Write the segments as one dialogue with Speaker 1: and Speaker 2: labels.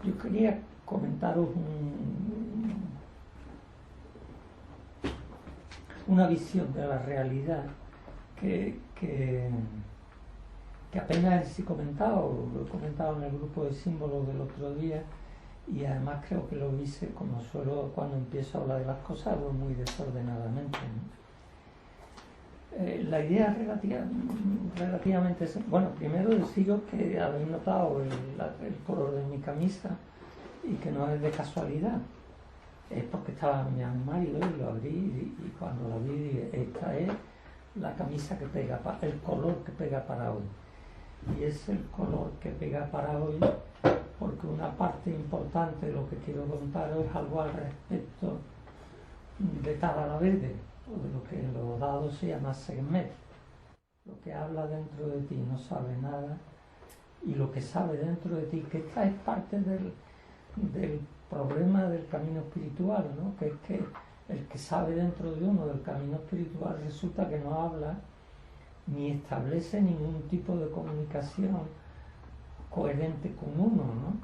Speaker 1: Yo quería comentaros una visión de la realidad que apenas he comentado, lo he comentado en el grupo de símbolos del otro día, y además creo que lo hice, como suelo cuando empiezo a hablar de las cosas, hablo muy desordenadamente, ¿no? La idea es relativamente... Bueno, primero deciros que habéis notado el color de mi camisa y que no es de casualidad. Es porque estaba en mi armario y lo abrí y cuando la vi dije, esta es la camisa que pega, el color que pega para hoy. Y es el color que pega para hoy porque una parte importante de lo que quiero contaros es algo al respecto de Tabalaverde, o de lo que en los dados se llama Sekhmet. Lo que habla dentro de ti no sabe nada, y lo que sabe dentro de ti, que esta es parte del problema del camino espiritual, ¿no? Que es que el que sabe dentro de uno del camino espiritual resulta que no habla ni establece ningún tipo de comunicación coherente con uno, ¿no?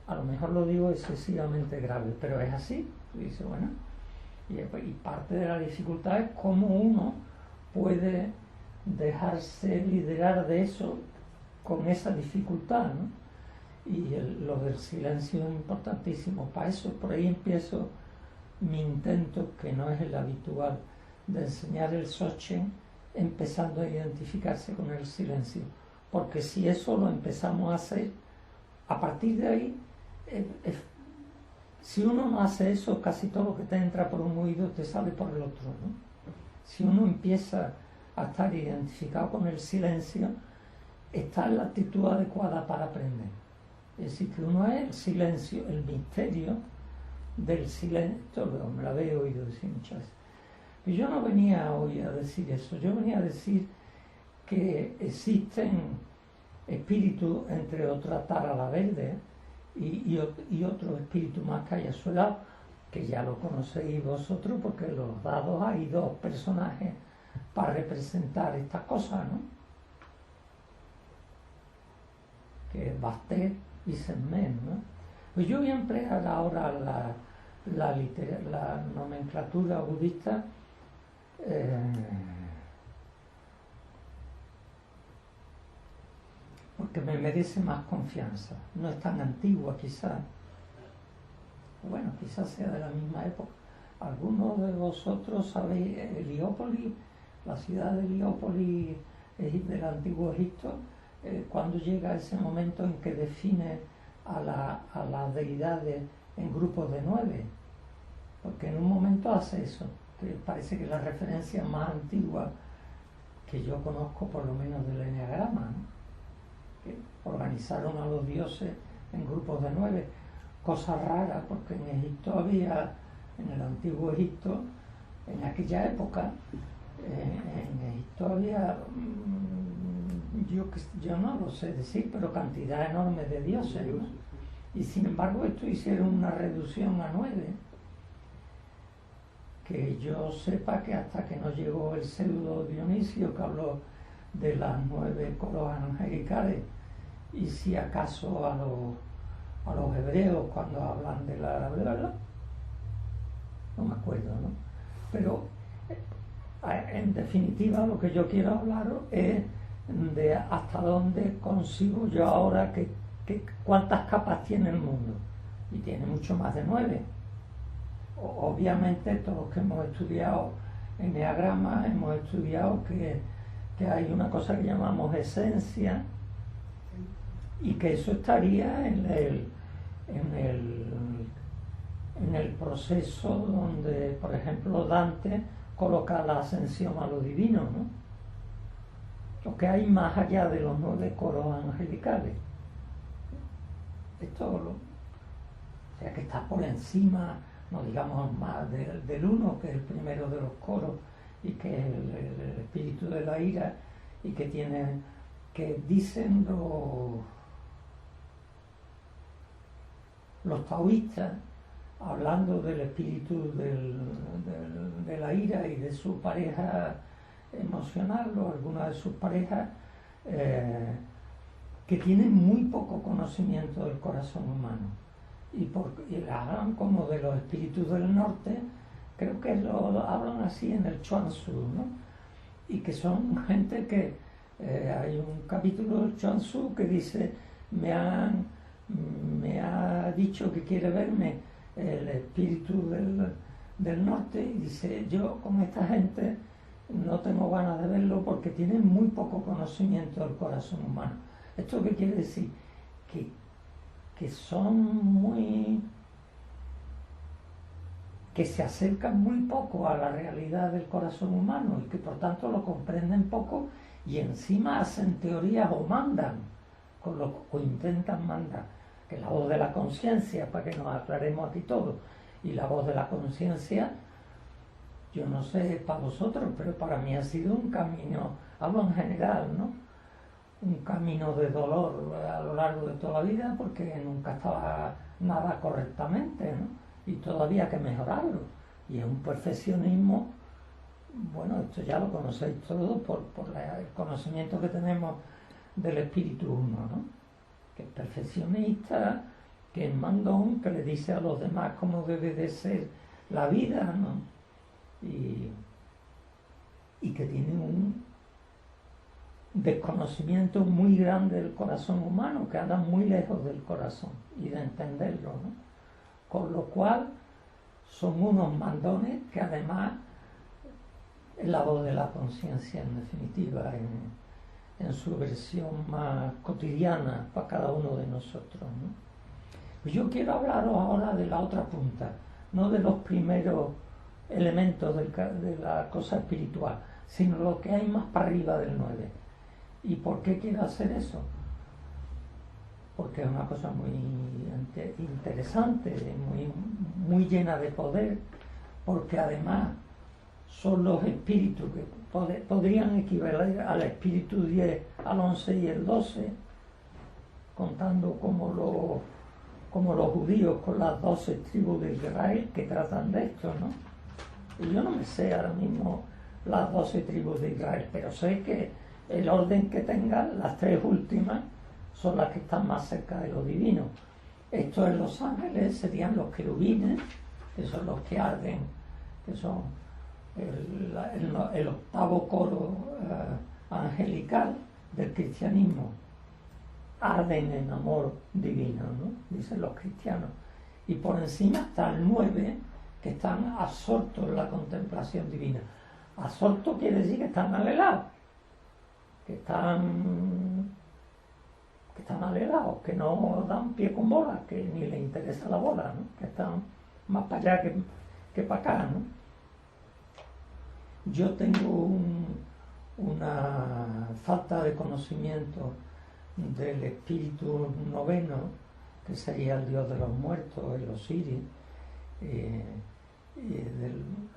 Speaker 1: A lo mejor lo digo excesivamente grave, pero es así. Tú dices, bueno, y parte de la dificultad es cómo uno puede dejarse liderar de eso con esa dificultad, ¿no? Y lo del silencio es importantísimo. Para eso, por ahí empiezo mi intento, que no es el habitual, de enseñar el Dzogchen, empezando a identificarse con el silencio. Porque si eso lo empezamos a hacer, a partir de ahí, si uno no hace eso, casi todo lo que te entra por un oído te sale por el otro, ¿no? Si uno empieza a estar identificado con el silencio, está en la actitud adecuada para aprender. Es decir, que uno es el silencio, el misterio del silencio. Me lo habéis oído decir muchas veces. Y yo no venía hoy a decir eso, yo venía a decir que existen espíritus, entre otras Tabalaverde, y otro espíritu más que hay a su lado, que ya lo conocéis vosotros, porque en los dados hay dos personajes para representar estas cosas, ¿no? Que es Bastet y Sekhmet, ¿no? Pues yo voy a emplear ahora la nomenclatura budista porque me merece más confianza. No es tan antigua quizás, bueno, quizás sea de la misma época. Algunos de vosotros sabéis Heliópolis, la ciudad de Heliópolis del antiguo Egipto, cuando llega ese momento en que define a las deidades en grupos de 9, porque en un momento hace eso, que parece que es la referencia más antigua que yo conozco, por lo menos del Enneagrama, ¿no? Que organizaron a los dioses en grupos de 9, cosa rara, porque en Egipto había, en el antiguo Egipto, en aquella época, en Egipto había, yo no lo sé decir, pero cantidad enorme de dioses, ¿no? Y sin embargo esto hicieron una reducción a 9, que yo sepa que hasta que no llegó el pseudo Dionisio, que habló de las 9 coros angelicales, y si acaso a los hebreos cuando hablan de la verdad, no me acuerdo, ¿no? Pero en definitiva lo que yo quiero hablaros es de hasta dónde consigo yo ahora cuántas capas tiene el mundo, y tiene mucho más de 9. Obviamente todos los que hemos estudiado enneagrama hemos estudiado que hay una cosa que llamamos esencia, y que eso estaría en el proceso donde, por ejemplo, Dante coloca la ascensión a lo divino, ¿no? Lo que hay más allá de los 9 coros angelicales. Esto, o sea, que está por encima, no digamos más del 1, que es el primero de los coros, y que es el espíritu de la ira, y que dicen los taoístas, hablando del espíritu de la ira y de su pareja emocional, o alguna de sus parejas, que tienen muy poco conocimiento del corazón humano y hablan como de los espíritus del norte, creo que hablan así en el Chuang Tzu, ¿no? Y que son gente que hay un capítulo del Chuang Tzu que dice me ha dicho que quiere verme el espíritu del norte, y dice yo con esta gente no tengo ganas de verlo porque tienen muy poco conocimiento del corazón humano. ¿Esto qué quiere decir? Que son que se acercan muy poco a la realidad del corazón humano y que por tanto lo comprenden poco, y encima hacen teorías o mandan, o intentan mandar, que la voz de la conciencia, para que nos aclaremos aquí todo, y la voz de la conciencia, yo no sé para vosotros, pero para mí ha sido un camino, hablo en general, ¿no? Un camino de dolor a lo largo de toda la vida, porque nunca estaba nada correctamente, ¿no? Y todavía hay que mejorarlo. Y es un perfeccionismo, bueno, esto ya lo conocéis todos por el conocimiento que tenemos del espíritu uno, ¿no? Que es perfeccionista, que es mandón, que le dice a los demás cómo debe de ser la vida, ¿no? Y que tiene un desconocimiento muy grande del corazón humano, que anda muy lejos del corazón y de entenderlo, ¿no? Con lo cual son unos mandones que además es la voz de la conciencia, en definitiva, en su versión más cotidiana para cada uno de nosotros, ¿no? Pues yo quiero hablaros ahora de la otra punta, no de los primeros elementos de la cosa espiritual, sino lo que hay más para arriba del 9. ¿Y por qué quiero hacer eso? Porque es una cosa muy interesante, muy llena de poder, porque además son los espíritus que podrían equivaler al espíritu 10, al 11 y el 12, contando como los judíos con las 12 tribus de Israel que tratan de esto, ¿no? Y yo no me sé ahora mismo las 12 tribus de Israel, pero sé que el orden que tengan, las 3 últimas, son las que están más cerca de lo divino. Estos en los ángeles serían los querubines, que son los que arden, que son el octavo coro angelical del cristianismo. Arden en amor divino, ¿no? Dicen los cristianos. Y por encima está el 9, que están absortos en la contemplación divina. Absorto quiere decir que están alelados, que están alelados, que no dan pie con bola, que ni les interesa la bola, ¿no? Que están más para allá que para acá, ¿no? Yo tengo una falta de conocimiento del espíritu noveno, que sería el dios de los muertos, el Osiris.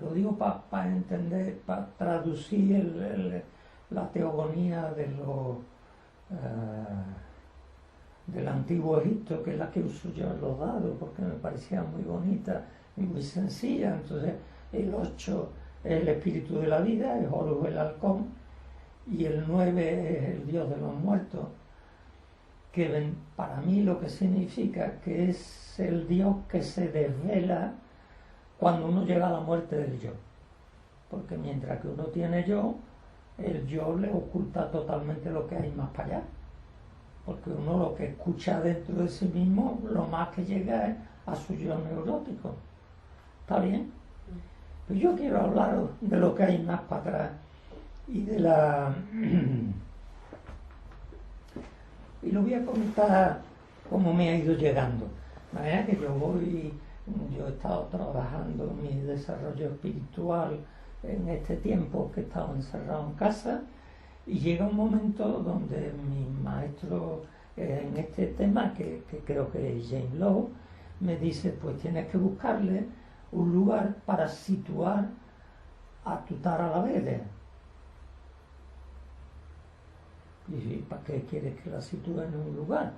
Speaker 1: Lo digo para entender, para traducir la teogonía del antiguo Egipto, que es la que uso yo en los dados, porque me parecía muy bonita y muy sencilla. Entonces el 8 es el espíritu de la vida, es Horus el halcón, y el 9 es el dios de los muertos, que para mí lo que significa que es el dios que se desvela cuando uno llega a la muerte del yo, porque mientras que uno tiene yo, el yo le oculta totalmente lo que hay más para allá, porque uno lo que escucha dentro de sí mismo, lo más que llega es a su yo neurótico. ¿Está bien? Pues yo quiero hablar de lo que hay más para atrás y de y lo voy a comentar cómo me ha ido llegando. De manera que yo he estado trabajando en mi desarrollo espiritual en este tiempo que he estado encerrado en casa, y llega un momento donde mi maestro en este tema, que creo que es James Lowe, me dice, pues tienes que buscarle un lugar para situar a tu Tara la Vede. Y ¿para qué quieres que la sitúe en un lugar?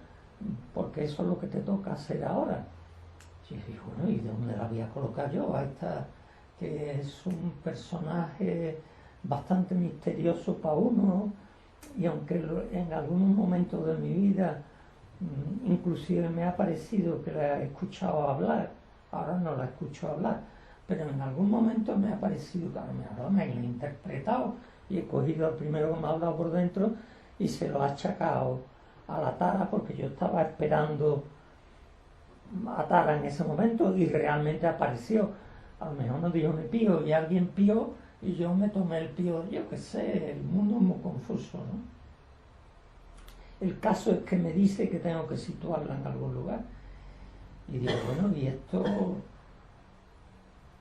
Speaker 1: Porque eso es lo que te toca hacer ahora. Y dije, bueno, ¿y de dónde la voy a colocar yo? A esta, que es un personaje bastante misterioso para uno, Y aunque en algunos momentos de mi vida inclusive me ha parecido que la he escuchado hablar, ahora no la escucho hablar, pero en algún momento me ha parecido que a lo mejor me he interpretado y he cogido al primero que me ha hablado por dentro y se lo ha achacado a la Tara, porque yo estaba esperando a Tara en ese momento y realmente apareció. A lo mejor no dijo ni pío y alguien pío y yo me tomé el pío. Yo qué sé, el mundo es muy confuso, ¿no? El caso es que me dice que tengo que situarla en algún lugar y digo, bueno, y esto,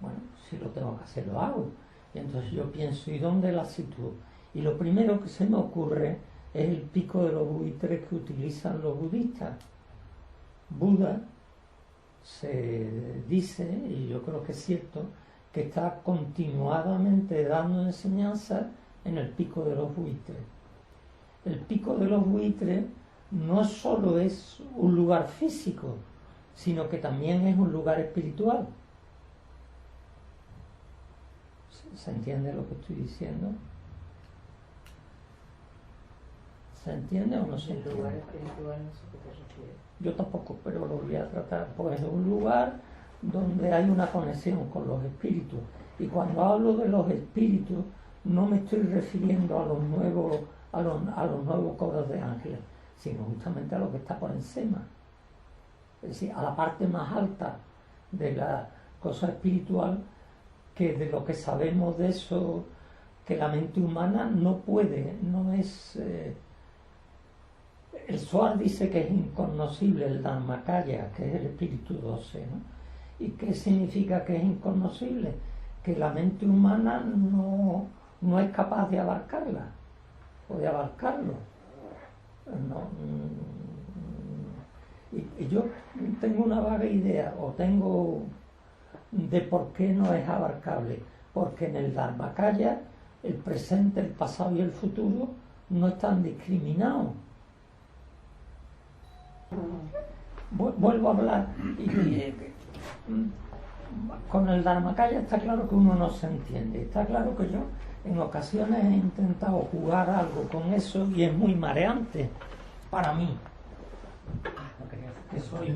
Speaker 1: bueno, si lo tengo que hacer lo hago. Y entonces yo pienso, ¿y dónde la sitúo? Y lo primero que se me ocurre es el pico de los buitres que utilizan los budistas. Buda se dice, y yo creo que es cierto, que está continuadamente dando enseñanza en el pico de los buitres. El pico de los buitres no solo es un lugar físico, sino que también es un lugar espiritual. ¿Se entiende lo que estoy diciendo? ¿Se entiende o no se entiende?
Speaker 2: El lugar espiritual, no sé qué te refieres.
Speaker 1: Yo tampoco, pero lo voy a tratar. Pues es un lugar donde hay una conexión con los espíritus. Y cuando hablo de los espíritus, no me estoy refiriendo a los nuevos coros de ángeles, sino justamente a lo que está por encima. Es decir, a la parte más alta de la cosa espiritual, que de lo que sabemos de eso, que la mente humana no puede, no es... el Soar dice que es incognoscible el Dharmakaya, que es el espíritu 12, ¿no? ¿Y qué significa que es incognoscible? Que la mente humana no es capaz de abarcarla, o de abarcarlo. No, y yo tengo una vaga idea, o tengo de por qué no es abarcable, porque en el Dharmakaya el presente, el pasado y el futuro no están discriminados. Vuelvo a hablar con el Dharmakaya está claro que uno no se entiende, está claro que yo en ocasiones he intentado jugar algo con eso y es muy mareante para mí, que soy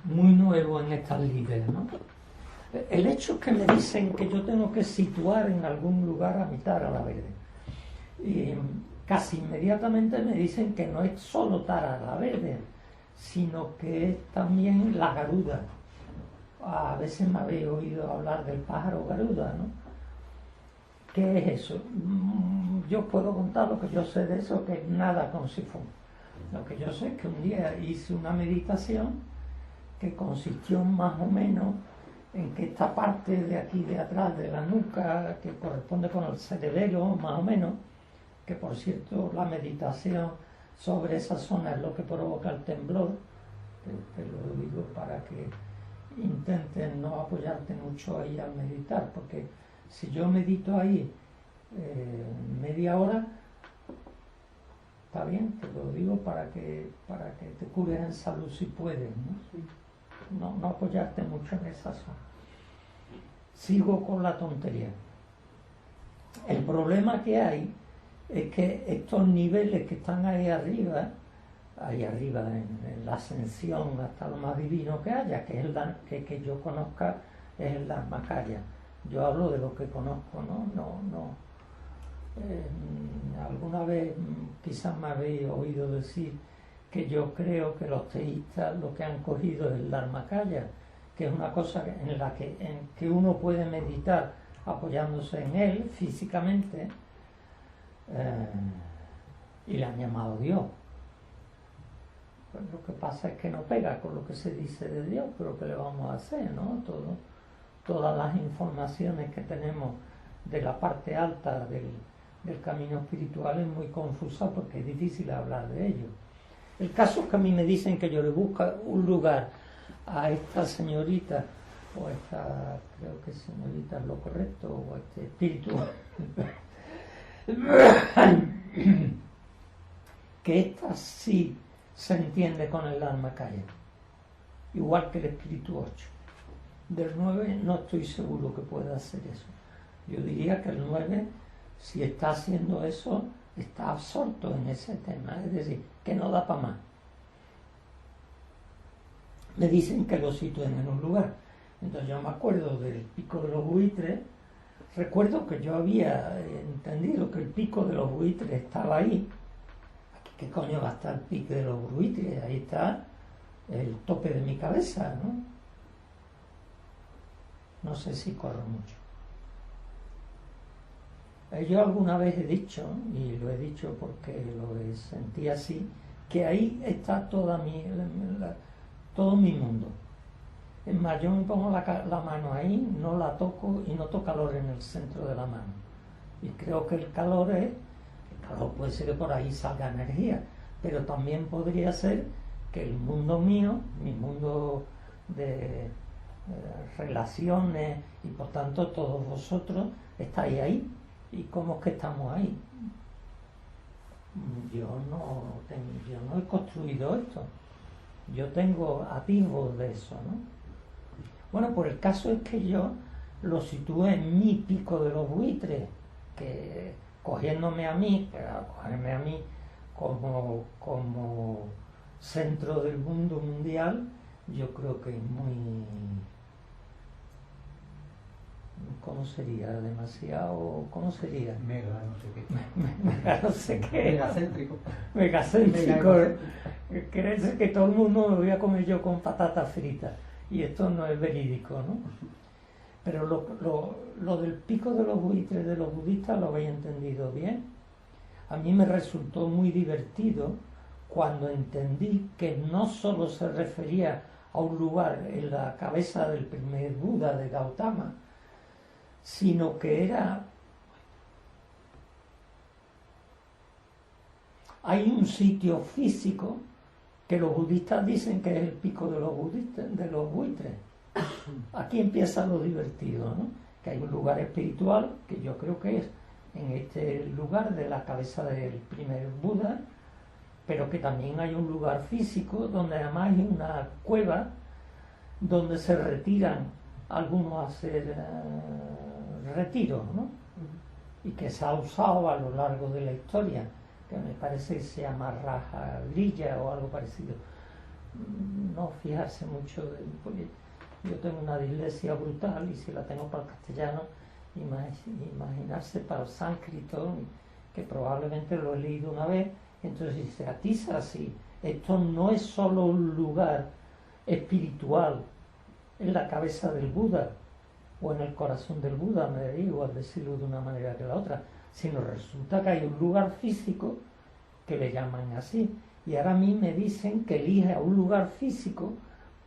Speaker 1: muy nuevo en estas lides, ¿no? El hecho es que me dicen que yo tengo que situar en algún lugar a mi Tara la Verde, y casi inmediatamente me dicen que no es solo Tara la Verde, sino que es también la Garuda. A veces me habéis oído hablar del pájaro Garuda, ¿no? ¿Qué es eso? Yo puedo contar lo que yo sé de eso, que es nada con sifón. Lo que yo sé es que un día hice una meditación que consistió más o menos en que esta parte de aquí de atrás de la nuca, que corresponde con el cerebelo más o menos, que por cierto la meditación sobre esa zona es lo que provoca el temblor, te lo digo para que intentes no apoyarte mucho ahí al meditar, porque si yo medito ahí media hora, está bien, te lo digo para que te cures en salud si puedes, ¿no? No apoyarte mucho en esa zona. Sigo con la tontería. El problema que hay es que estos niveles que están ahí arriba en la ascensión hasta lo más divino que haya, que es que yo conozca, es el Dharmakaya. Yo hablo de lo que conozco, ¿no? Alguna vez quizás me habéis oído decir que yo creo que los teístas lo que han cogido es el Dharmakaya, que es una cosa en que uno puede meditar apoyándose en él físicamente, y le han llamado Dios. Pues lo que pasa es que no pega con lo que se dice de Dios, pero ¿qué le vamos a hacer, no? Todas las informaciones que tenemos de la parte alta del camino espiritual es muy confusa porque es difícil hablar de ello. El caso es que a mí me dicen que yo le busco un lugar a esta señorita, o esta, creo que señorita es lo correcto, o este espíritu, que esta sí se entiende con el Dharmakaya, igual que el espíritu 8. Del 9 no estoy seguro que pueda hacer eso. Yo diría que el 9 si está haciendo eso, está absorto en ese tema, es decir, que no da para más. Me dicen que lo sitúen en un lugar. Entonces yo me acuerdo del pico de los buitres, recuerdo que yo había entendido que el pico de los buitres estaba ahí. Aquí, ¿qué coño va a estar el pico de los buitres? Ahí está el tope de mi cabeza, ¿no? No sé si corro mucho. Yo alguna vez he dicho, y lo he dicho porque lo sentí así, que ahí está todo mi mundo. Es más, yo me pongo la mano ahí, no la toco y noto calor en el centro de la mano. Y creo que el calor puede ser que por ahí salga energía, pero también podría ser que el mundo mío, mi mundo de relaciones y por tanto todos vosotros estáis ahí. ¿Y cómo es que estamos ahí? Yo no he construido esto. Yo tengo atisbos de eso, ¿no? Bueno, pues el caso es que yo lo sitúe en mi pico de los buitres, que cogerme a mí como centro del mundo mundial, yo creo que es muy... ¿Cómo sería? Demasiado... ¿Cómo sería?
Speaker 3: Mega, no sé qué.
Speaker 1: Mega, no sé qué.
Speaker 3: Megacéntrico.
Speaker 1: Megacéntrico. Creerse que todo el mundo me voy a comer yo con patatas fritas. Y esto no es verídico, ¿no? Pero lo del pico de los buitres de los budistas lo habéis entendido bien. A mí me resultó muy divertido cuando entendí que no solo se refería a un lugar en la cabeza del primer Buda de Gautama, sino que hay un sitio físico que los budistas dicen que es el pico de los buitres. Aquí empieza lo divertido, ¿no? Que hay un lugar espiritual, que yo creo que es en este lugar de la cabeza del primer Buda, pero que también hay un lugar físico donde además hay una cueva donde se retiran algunos a hacer retiros, ¿no? Y que se ha usado a lo largo de la historia, que me parece que se llama Raja Grilla o algo parecido. No fijarse mucho, porque yo tengo una dislexia brutal y si la tengo para el castellano, imaginarse para el sánscrito, que probablemente lo he leído una vez, entonces se atiza así. Esto no es solo un lugar espiritual en la cabeza del Buda o en el corazón del Buda, me digo, al decirlo de una manera que la otra, sino resulta que hay un lugar físico que le llaman así. Y ahora a mí me dicen que elija un lugar físico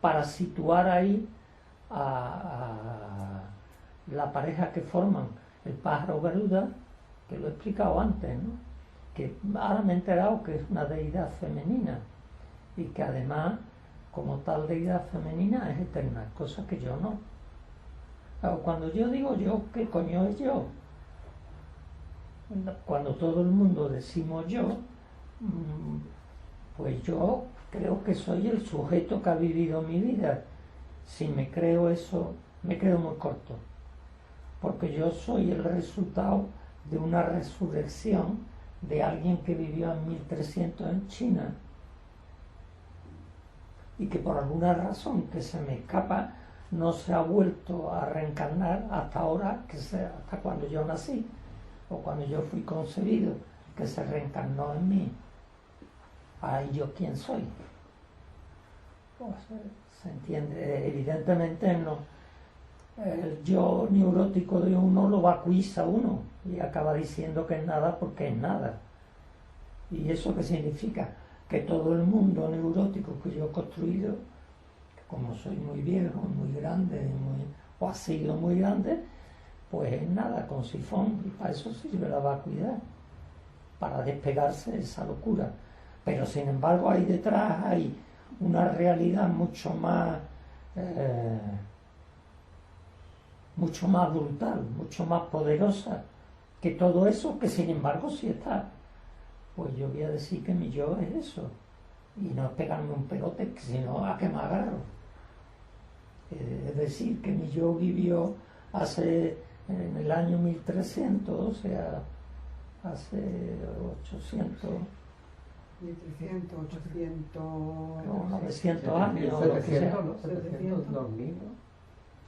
Speaker 1: para situar ahí a la pareja que forman el pájaro Garuda, que lo he explicado antes, ¿no? Que ahora me he enterado que es una deidad femenina y que además, como tal deidad femenina, es eterna, cosa que yo no. Claro, cuando yo digo yo, ¿qué coño es yo? Cuando todo el mundo decimos yo, pues yo creo que soy el sujeto que ha vivido mi vida. Si me creo eso, me quedo muy corto, porque yo soy el resultado de una resurrección de alguien que vivió en 1300 en China y que por alguna razón que se me escapa no se ha vuelto a reencarnar hasta ahora, hasta cuando yo nací o cuando yo fui concebido, que se reencarnó en mí. Ahí yo quién soy. Pues, se entiende, evidentemente no. El yo neurótico de uno lo vacuiza a uno y acaba diciendo que es nada porque es nada. ¿Y eso qué significa? Que todo el mundo neurótico que yo he construido, que como soy muy viejo, muy grande, o ha sido muy grande, pues es nada, con sifón, y para eso sirve la vacuidad, para despegarse de esa locura. Pero sin embargo ahí detrás hay una realidad mucho más brutal, mucho más poderosa que todo eso, que sin embargo sí está. Pues yo voy a decir que mi yo es eso, y no es pegarme un pelote, sino a que me agarro. Es decir, que mi yo vivió en el año 1300, o sea, hace 800,
Speaker 4: 1300, 800...
Speaker 1: no, 900 años, o lo que sea.
Speaker 3: 700, ¿no? 700, 2000, ¿no?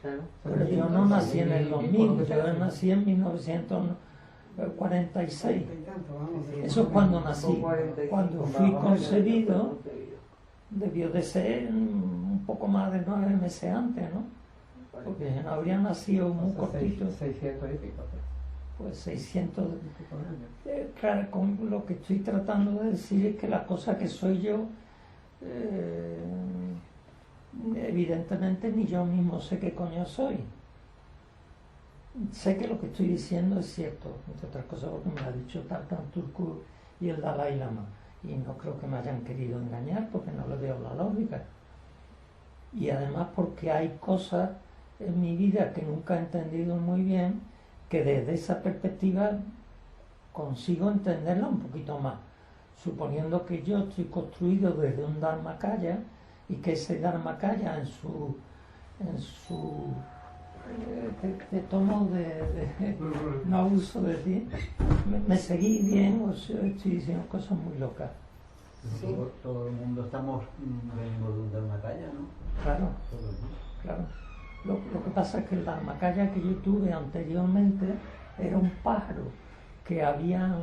Speaker 2: Claro.
Speaker 1: Pero yo no nací en el 2000, yo nací en 1946. Eso es cuando nací. Cuando fui concebido, debió de ser un poco más de 9 meses antes, ¿no? Porque no habría nacido muy cortito.
Speaker 3: 600 y pico.
Speaker 1: Pues 600. Claro, con lo que estoy tratando de decir es que la cosa que soy yo, evidentemente ni yo mismo sé qué coño soy. Sé que lo que estoy diciendo es cierto, entre otras cosas porque me lo ha dicho Tarkan Turku y el Dalai Lama. Y no creo que me hayan querido engañar porque no le veo la lógica. Y además porque hay cosas en mi vida que nunca he entendido muy bien, que desde esa perspectiva consigo entenderla un poquito más, suponiendo que yo estoy construido desde un Dharmakaya y que ese Dharmakaya en su te tomo no abuso de ti, me seguí bien o estoy diciendo cosas muy locas.
Speaker 2: Sí.
Speaker 3: Todo el mundo venimos de un Dharmakaya, ¿no?
Speaker 1: Claro, claro. Lo que pasa es que el Dharmakaya que yo tuve anteriormente era un pájaro que habían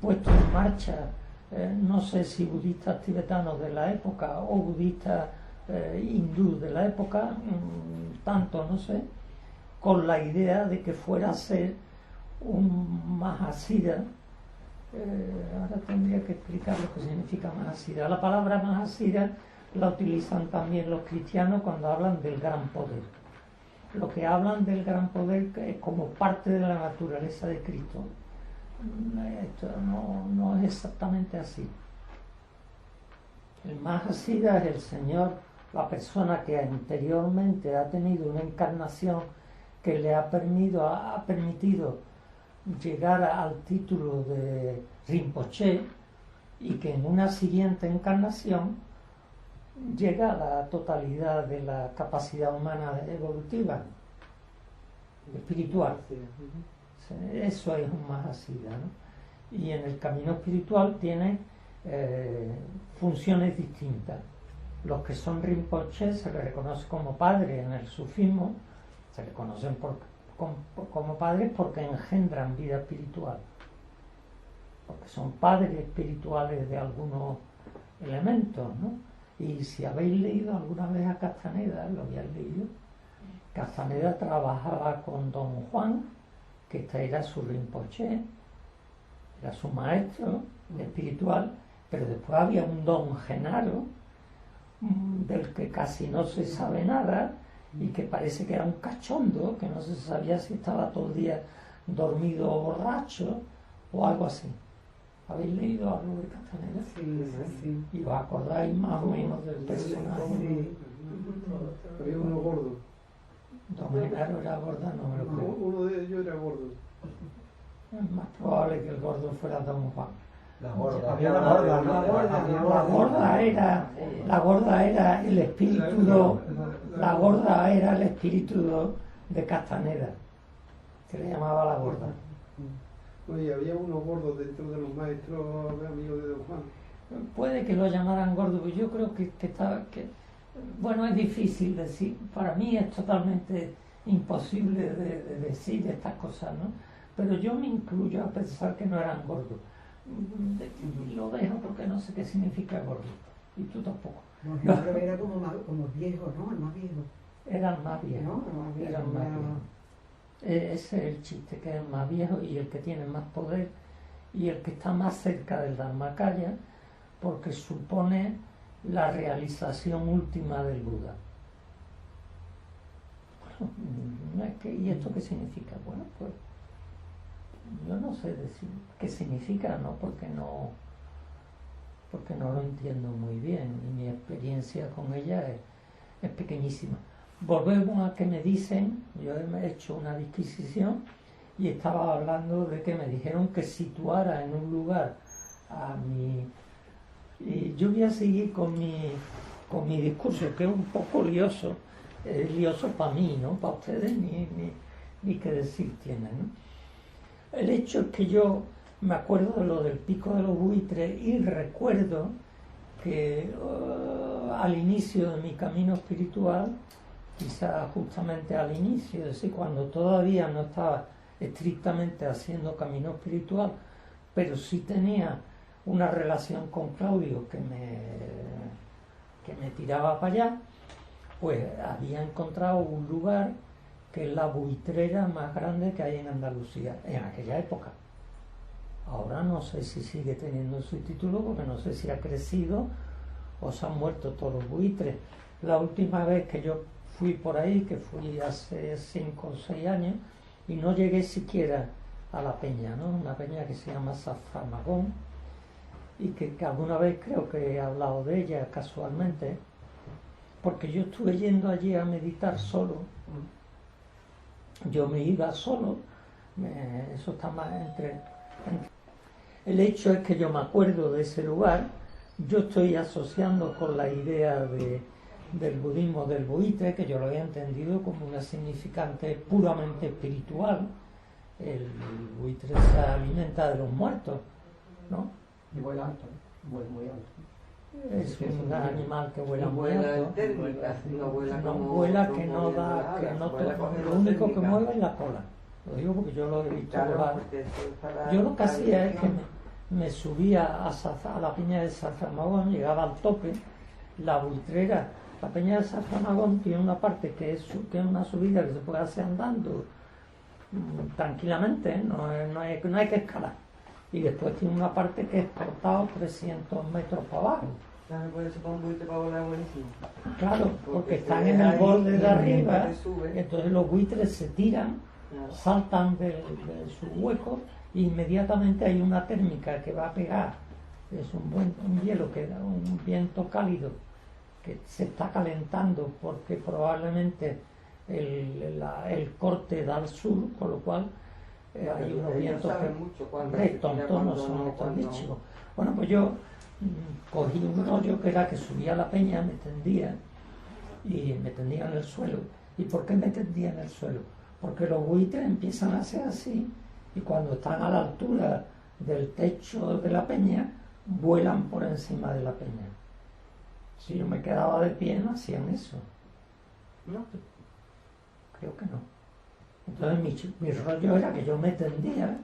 Speaker 1: puesto en marcha, no sé si budistas tibetanos de la época o budistas hindú de la época, tanto no sé, con la idea de que fuera a ser un Mahasiddha. Ahora tendría que explicar lo que significa Mahasiddha. La palabra Mahasiddha la utilizan también los cristianos cuando hablan del gran poder. Lo que hablan del gran poder es como parte de la naturaleza de Cristo. Esto no es exactamente así. El Mahasiddha es el Señor, la persona que anteriormente ha tenido una encarnación que le ha permitido llegar al título de Rinpoche y que en una siguiente encarnación llega a la totalidad de la capacidad humana evolutiva, espiritual. Eso es un Mahasiddha, ¿no? Y en el camino espiritual tiene funciones distintas. Los que son Rinpoche se les reconoce como padres en el sufismo, se les conocen como padres porque engendran vida espiritual, porque son padres espirituales de algunos elementos, ¿no? Y si habéis leído alguna vez a Castaneda, lo habéis leído, Castaneda trabajaba con Don Juan, que este era su Rinpoche, era su maestro espiritual, pero después había un Don Genaro, del que casi no se sabe nada y que parece que era un cachondo, que no se sabía si estaba todo el día dormido o borracho o algo así. ¿Habéis leído algo de Castaneda?
Speaker 4: Sí.
Speaker 1: Y os acordáis más o menos del personaje.
Speaker 5: Había uno gordo.
Speaker 1: Don Genaro era gordo, no me lo creo.
Speaker 5: Uno de ellos era gordo.
Speaker 1: Es más probable que el gordo fuera Don Juan.
Speaker 3: La gorda.
Speaker 4: Había la gorda, ¿no?
Speaker 1: La gorda era el espíritu de Castaneda, que le llamaba la gorda.
Speaker 5: Oye, había uno gordo dentro de los maestros amigos de Don Juan.
Speaker 1: Puede que lo llamaran gordo, pero yo creo que bueno, es difícil decir, para mí es totalmente imposible de decir estas cosas, ¿no? Pero yo me incluyo a pensar que no eran gordos. Lo dejo porque no sé qué significa gordo, y tú tampoco.
Speaker 4: No, pero era como viejo, ¿no? El más viejo.
Speaker 1: Era el más viejo.
Speaker 4: No, el más viejo.
Speaker 1: Era el más viejo. Ese es el chiste, que es el más viejo y el que tiene más poder y el que está más cerca del Dharmakaya, porque supone la realización última del Buda. Bueno, ¿y esto qué significa? Bueno, pues yo no sé decir qué significa, ¿no? Porque no lo entiendo muy bien y mi experiencia con ella es pequeñísima. Volvemos a que me dicen, yo he hecho una disquisición y estaba hablando de que me dijeron que situara en un lugar a mi... Y yo voy a seguir con mi discurso, que es un poco lioso para mí, ¿no? Para ustedes ni qué decir tienen, ¿no? El hecho es que yo me acuerdo de lo del pico de los buitres y recuerdo que al inicio de mi camino espiritual, quizás justamente al inicio, es decir, cuando todavía no estaba estrictamente haciendo camino espiritual, pero sí tenía una relación con Claudio que me tiraba para allá, pues había encontrado un lugar que es la buitrera más grande que hay en Andalucía, en aquella época. Ahora no sé si sigue teniendo su título, porque no sé si ha crecido o se han muerto todos los buitres. La última vez que yo fui por ahí, que fui hace 5 o 6 años, y no llegué siquiera a la peña, ¿no? Una peña que se llama Zaframagón, y que alguna vez creo que he hablado de ella casualmente, porque yo estuve yendo allí a meditar solo. Yo me iba solo, eso está más entre. El hecho es que yo me acuerdo de ese lugar, yo estoy asociando con la idea del budismo del buitre, que yo lo había entendido como una significante puramente espiritual. El buitre se alimenta de los muertos, ¿no?
Speaker 2: Y vuela alto, vuela muy alto.
Speaker 1: Es un animal que vuela
Speaker 2: No
Speaker 1: muy
Speaker 2: vuela en
Speaker 1: alto.
Speaker 2: térmica, no vuela
Speaker 1: No
Speaker 2: como
Speaker 1: vuela,
Speaker 2: otro
Speaker 1: que no
Speaker 2: moviendo
Speaker 1: da,
Speaker 2: las
Speaker 1: que
Speaker 2: alas,
Speaker 1: no
Speaker 2: vuela
Speaker 1: toca.
Speaker 2: cogiendo
Speaker 1: Lo único que
Speaker 2: térmica.
Speaker 1: mueve es la cola. Lo digo porque yo lo he visto
Speaker 2: Claro,
Speaker 1: volar.
Speaker 2: porque eso es para
Speaker 1: Yo lo que
Speaker 2: la
Speaker 1: hacía es que
Speaker 2: dirección.
Speaker 1: me subía a la peña de Zaframagón, llegaba al tope, la buitrera. La peña de Zaframagón tiene una parte que es una subida que se puede hacer andando tranquilamente, no hay que escalar. Y después tiene una parte que es cortado 300 metros para abajo.
Speaker 2: Claro, por eso para un buitre para volar buenísimo.
Speaker 1: Claro, porque
Speaker 2: se
Speaker 1: están en
Speaker 2: deja
Speaker 1: el
Speaker 2: ahí
Speaker 1: borde
Speaker 2: y
Speaker 1: de arriba,
Speaker 2: mientras sube,
Speaker 1: entonces los buitres se tiran,
Speaker 2: claro.
Speaker 1: saltan de sus huecos e inmediatamente hay una térmica que va a pegar. Es un hielo que da un viento cálido que se está calentando porque probablemente el corte da al sur, con lo cual hay unos
Speaker 2: Ellos
Speaker 1: vientos
Speaker 2: saben
Speaker 1: que
Speaker 2: mucho cuando
Speaker 1: hombre,
Speaker 2: se tira,
Speaker 1: tontos no
Speaker 2: cuando
Speaker 1: son
Speaker 2: no,
Speaker 1: estos
Speaker 2: cuando no.
Speaker 1: bichos. Bueno, pues yo cogí un rollo que era que subía a la peña, me tendía y me tendía en el suelo. ¿Y por qué me tendía en el suelo? Porque los buitres empiezan a hacer así y cuando están a la altura del techo de la peña vuelan por encima de la peña. Si yo me quedaba de pie no hacían eso.
Speaker 2: No,
Speaker 1: Creo que no. Entonces mi rollo era que yo me tendía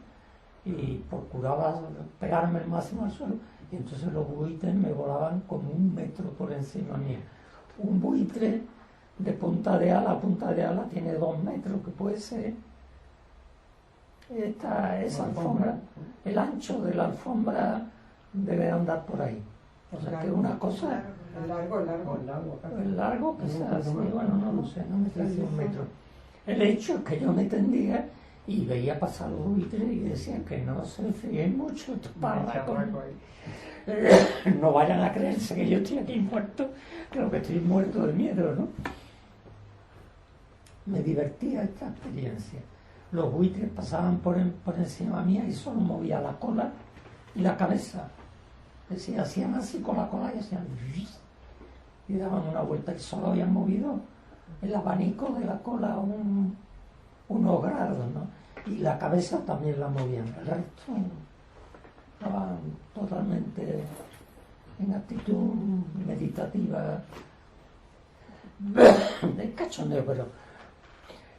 Speaker 1: y procuraba pegarme el máximo al suelo y entonces los buitres me volaban como 1 metro por encima mío. Un buitre de punta de ala a punta de ala tiene 2 metros, que puede ser esa alfombra. El ancho de la alfombra debe andar por ahí. O sea que una cosa,
Speaker 4: El largo.
Speaker 1: el largo quizás, sí, bueno, no lo sé, no me sé si 1 metro. El hecho es que yo me tendía y veía pasar los buitres y decían que no se fíen mucho estos parracos. No vayan a creerse que yo estoy aquí muerto, creo que estoy muerto de miedo, ¿no? Me divertía esta experiencia. Los buitres pasaban por encima mía y solo movía la cola y la cabeza. Decía, hacían así con la cola y hacían y daban una vuelta y solo habían movido el abanico de la cola unos grados, ¿no? Y la cabeza también la movían. El resto estaban totalmente en actitud meditativa de cachondeo, pero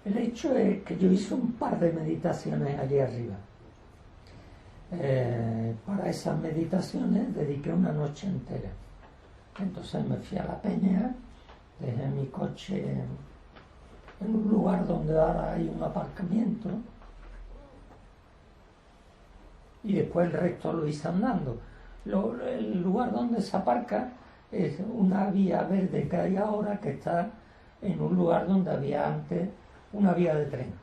Speaker 1: el hecho es que yo hice un par de meditaciones allí arriba. Para esas meditaciones dediqué una noche entera. Entonces me fui a la peña, dejé mi coche en un lugar donde ahora hay un aparcamiento y después el resto lo hice andando. El lugar donde se aparca es una vía verde que hay ahora que está en un lugar donde había antes una vía de tren.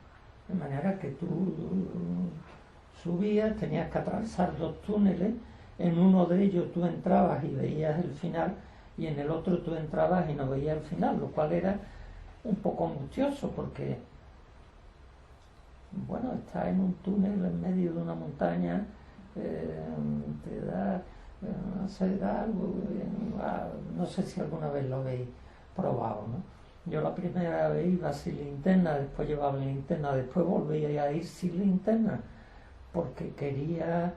Speaker 1: De manera que tú subías, tenías que atravesar 2 túneles, en uno de ellos tú entrabas y veías el final y en el otro tú entrabas y no veías el final, lo cual era un poco angustioso porque, bueno, estás en un túnel en medio de una montaña, te da, no sé, da algo, no sé si alguna vez lo habéis probado, ¿no? Yo la primera vez iba sin linterna, después llevaba linterna, después volvía a ir sin linterna, porque quería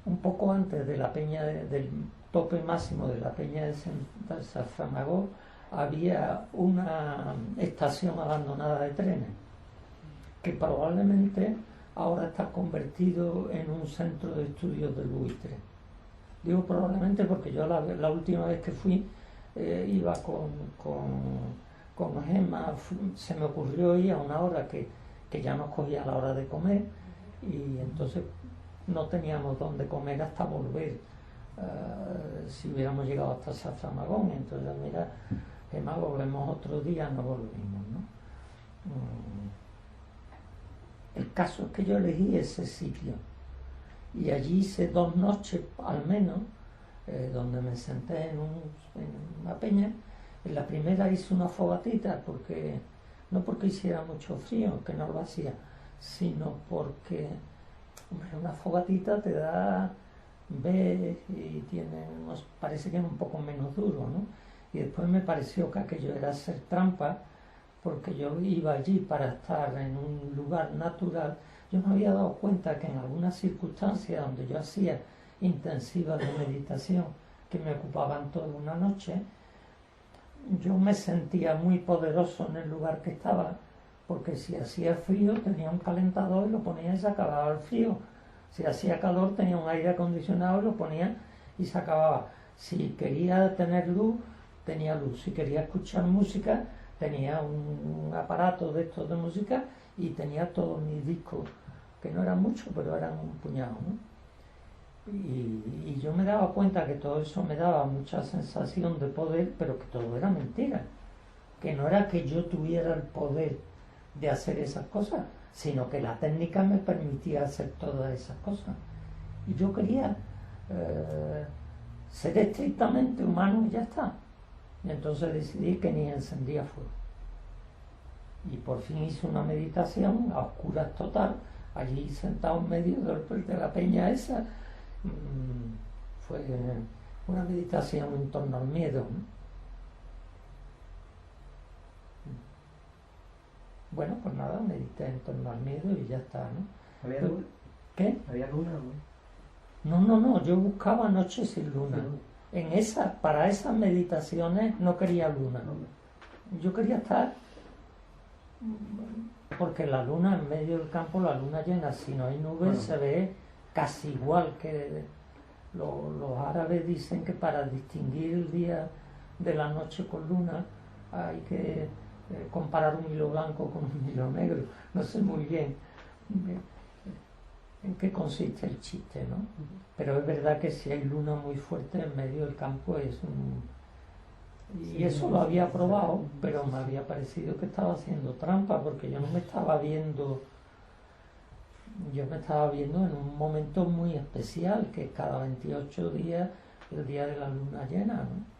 Speaker 1: un poco antes de la peña del tope máximo de la peña de Saframagón había una estación abandonada de trenes que probablemente ahora está convertido en un centro de estudios del buitre. Digo probablemente porque yo la última vez que fui iba con Gemma, se me ocurrió ir a una hora que ya nos cogía la hora de comer y entonces no teníamos dónde comer hasta volver, si hubiéramos llegado hasta Saframagón. Entonces, mira, Gemma, volvemos otro día, no volvimos, ¿no? El caso es que yo elegí ese sitio y allí hice 2 noches al menos, donde me senté en una peña. En la primera hice una fogatita, no porque hiciera mucho frío, que no lo hacía, sino porque una fogatita te da, ves y parece que es un poco menos duro, ¿no? Y después me pareció que aquello era hacer trampa, porque yo iba allí para estar en un lugar natural. Yo me había dado cuenta que en algunas circunstancias donde yo hacía intensivas de meditación que me ocupaban toda una noche, yo me sentía muy poderoso en el lugar que estaba, porque si hacía frío tenía un calentador y lo ponía y se acababa el frío. Si hacía calor tenía un aire acondicionado y lo ponía y se acababa. Si quería tener luz, tenía luz. Si quería escuchar música, tenía un aparato de estos de música y tenía todos mis discos, que no eran muchos, pero eran un puñado, ¿no? Y yo me daba cuenta que todo eso me daba mucha sensación de poder, pero que todo era mentira. Que no era que yo tuviera el poder de hacer esas cosas, sino que la técnica me permitía hacer todas esas cosas. Y yo quería ser estrictamente humano y ya está. Y entonces decidí que ni encendía fuego. Y por fin hice una meditación a oscuras total, allí sentado en medio de la peña esa. Fue una meditación en torno al miedo, ¿no? Bueno, pues nada, medité en torno al miedo y ya está, ¿no?
Speaker 2: ¿Había luna?
Speaker 1: ¿Qué?
Speaker 2: ¿Había luna, no?
Speaker 1: No, yo buscaba noches sin luna. Para esas meditaciones no quería luna. Yo quería estar, porque la luna en medio del campo, la luna llena, si no hay nubes, se ve casi igual que los árabes dicen que para distinguir el día de la noche con luna hay que comparar un hilo blanco con un hilo negro. No sé muy bien en qué consiste el chiste, ¿no? Pero es verdad que si hay luna muy fuerte en medio del campo y eso lo había probado, pero me había parecido que estaba haciendo trampa, porque yo me estaba viendo en un momento muy especial, que cada 28 días, el día de la luna llena, ¿no?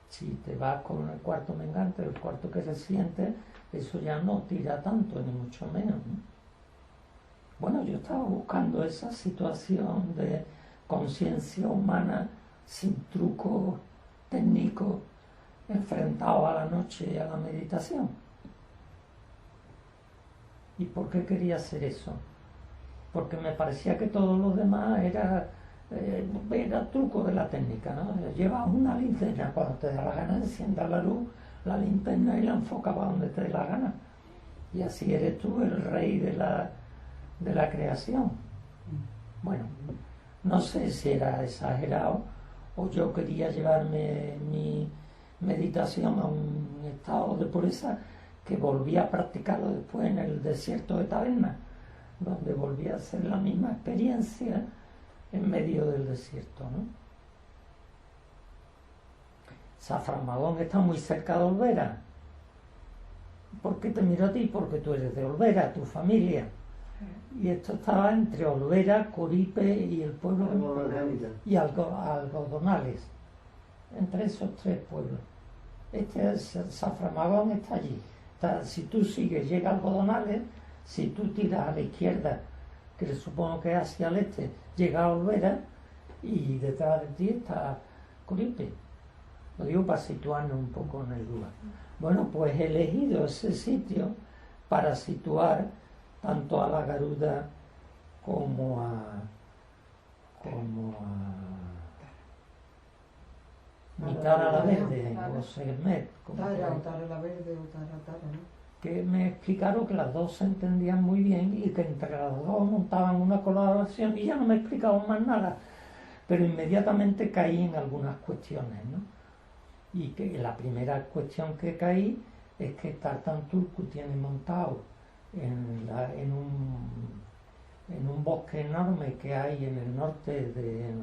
Speaker 1: Si te vas con el cuarto mengante, el cuarto que resiente, eso ya no tira tanto, ni mucho menos, ¿no? Bueno, yo estaba buscando esa situación de conciencia humana sin truco técnico, enfrentado a la noche y a la meditación. ¿Y por qué quería hacer eso? Porque me parecía que todo lo demás era truco de la técnica, ¿no? Llevas una linterna, cuando te da la gana enciendas la luz, la linterna, y la enfocaba donde te dé la gana. Y así eres tú el rey de la creación. Bueno, no sé si era exagerado o yo quería llevarme mi meditación a un estado de pureza que volví a practicarlo después en el desierto de Taberna, donde volví a hacer la misma experiencia en medio del desierto, ¿no? Saframagón está muy cerca de Olvera. ¿Por qué te miro a ti? Porque tú eres de Olvera, tu familia. Y esto estaba entre Olvera, Coripe y el pueblo y Algodonales, entre esos 3 pueblos. Saframagón está allí. Si tú sigues, llega a Algodonales. Si tú tiras a la izquierda, que supongo que es hacia el este, llega a Olvera, y detrás de ti está Coripe. Lo digo para situarnos un poco en el lugar. Bueno, pues he elegido ese sitio para situar tanto a la Garuda como a Tara la Verde, o Semet, como
Speaker 4: Tara, o
Speaker 1: queráis,
Speaker 4: Tara la Verde, o Tara, ¿no?
Speaker 1: que me explicaron que las dos se entendían muy bien y que entre las dos montaban una colaboración y ya no me explicaban más nada, pero inmediatamente caí en algunas cuestiones, ¿no? Y que la primera cuestión que caí es que Tartan Turku tiene montado en un bosque enorme que hay en el norte de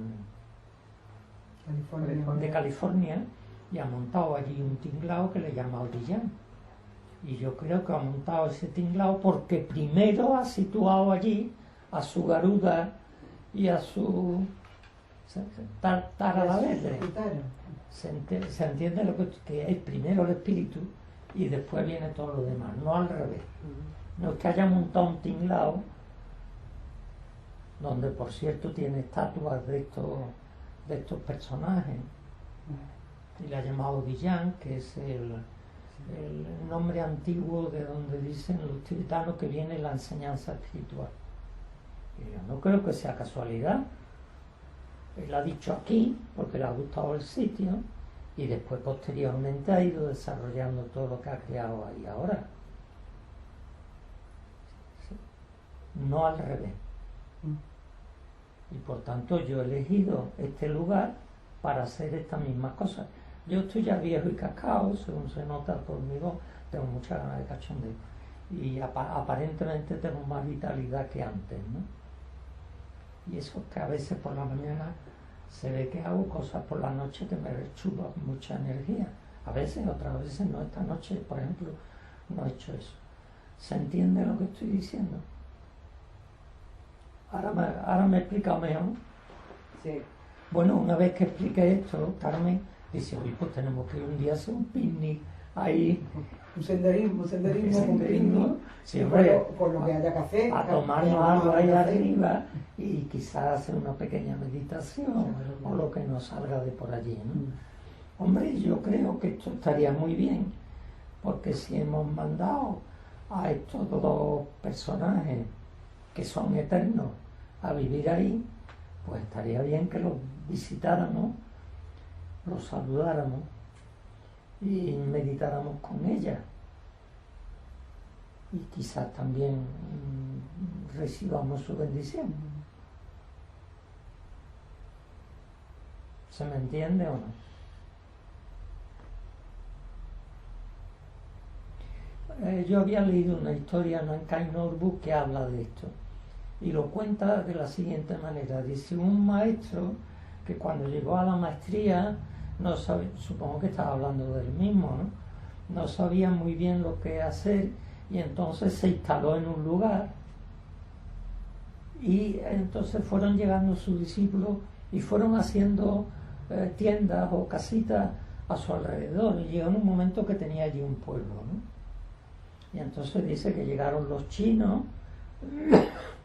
Speaker 1: California, y ha montado allí un tinglao que le llama Odillán. Y yo creo que ha montado ese tinglao porque primero ha situado allí a su Garuda y a su Tara la Verde. Se entiende lo que es primero el espíritu y después viene todo lo demás, no al revés. No es que haya montado un tinglao donde, por cierto, tiene estatuas de estos personajes, y le ha llamado Odillán, que es el nombre antiguo de donde dicen los tibetanos que viene la enseñanza espiritual. Y yo no creo que sea casualidad. Él ha dicho aquí porque le ha gustado el sitio y después posteriormente ha ido desarrollando todo lo que ha creado ahí ahora. No al revés. Y por tanto yo he elegido este lugar para hacer estas mismas cosas. Yo estoy ya viejo y cascado, según se nota por mi voz, tengo muchas ganas de cachondeo. Y aparentemente tengo más vitalidad que antes, ¿no? Y eso que a veces por la mañana se ve que hago cosas por la noche que me rechupan mucha energía. A veces, otras veces no. Esta noche, por ejemplo, no he hecho eso. ¿Se entiende lo que estoy diciendo? Ahora me he explicado mejor.
Speaker 2: Sí.
Speaker 1: Bueno, una vez que expliqué esto, Carmen dice, oye, pues tenemos que ir un día a hacer un picnic ahí.
Speaker 4: Un senderismo,
Speaker 1: Senderismo. Sí,
Speaker 4: y
Speaker 1: hombre,
Speaker 4: por lo que haya café.
Speaker 1: a tomarnos algo ahí arriba y quizás hacer una pequeña meditación o lo que nos salga de por allí, ¿no? Hombre, yo creo que esto estaría muy bien, porque si hemos mandado a estos dos personajes que son eternos a vivir ahí, pues estaría bien que los visitáramos, los saludáramos y meditáramos con ella. Y quizás también recibamos su bendición. ¿Se me entiende o no? Yo había leído una historia en Nankai Norbu que habla de esto y lo cuenta de la siguiente manera. Dice, un maestro que cuando llegó a la maestría no sabía, supongo que estaba hablando del mismo, ¿no? No sabía muy bien lo que hacer y entonces se instaló en un lugar y entonces fueron llegando sus discípulos y fueron haciendo tiendas o casitas a su alrededor, y llegó en un momento que tenía allí un pueblo, ¿no? Y entonces dice que llegaron los chinos,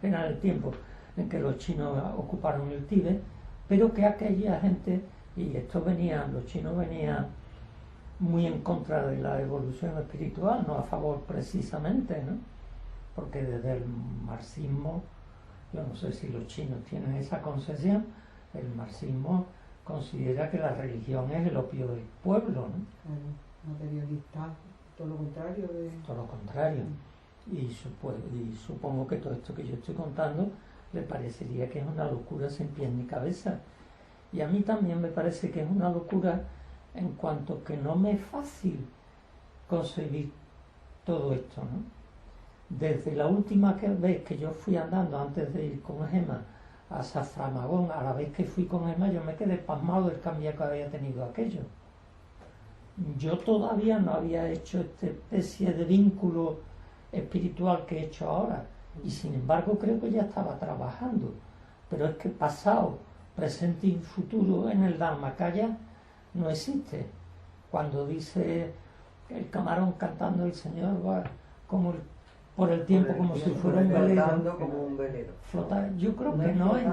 Speaker 1: era el tiempo en que los chinos ocuparon el Tíbet, pero que aquella gente, y los chinos venían muy en contra de la evolución espiritual, no a favor precisamente, ¿no? Porque desde el marxismo, yo no sé si los chinos tienen esa concepción, el marxismo considera que la religión es el opio del pueblo, ¿no?
Speaker 4: Materialista, todo lo contrario de...
Speaker 1: Todo lo contrario. Y supongo que todo esto que yo estoy contando le parecería que es una locura sin pies ni cabeza. Y a mí también me parece que es una locura en cuanto que no me es fácil concebir todo esto, ¿no? Desde la última vez que yo fui andando, antes de ir con Gemma a Saframagón, a la vez que fui con Gemma, yo me quedé pasmado del cambio que había tenido aquello. Yo todavía no había hecho esta especie de vínculo espiritual que he hecho ahora, y sin embargo creo que ya estaba trabajando, pero es que pasado, presente y futuro en el Dharmakaya no existe. Cuando dice el camarón cantando, el Señor va como por el tiempo como si fuera un velero,
Speaker 2: como un velero.
Speaker 1: flotar. Yo creo que no es,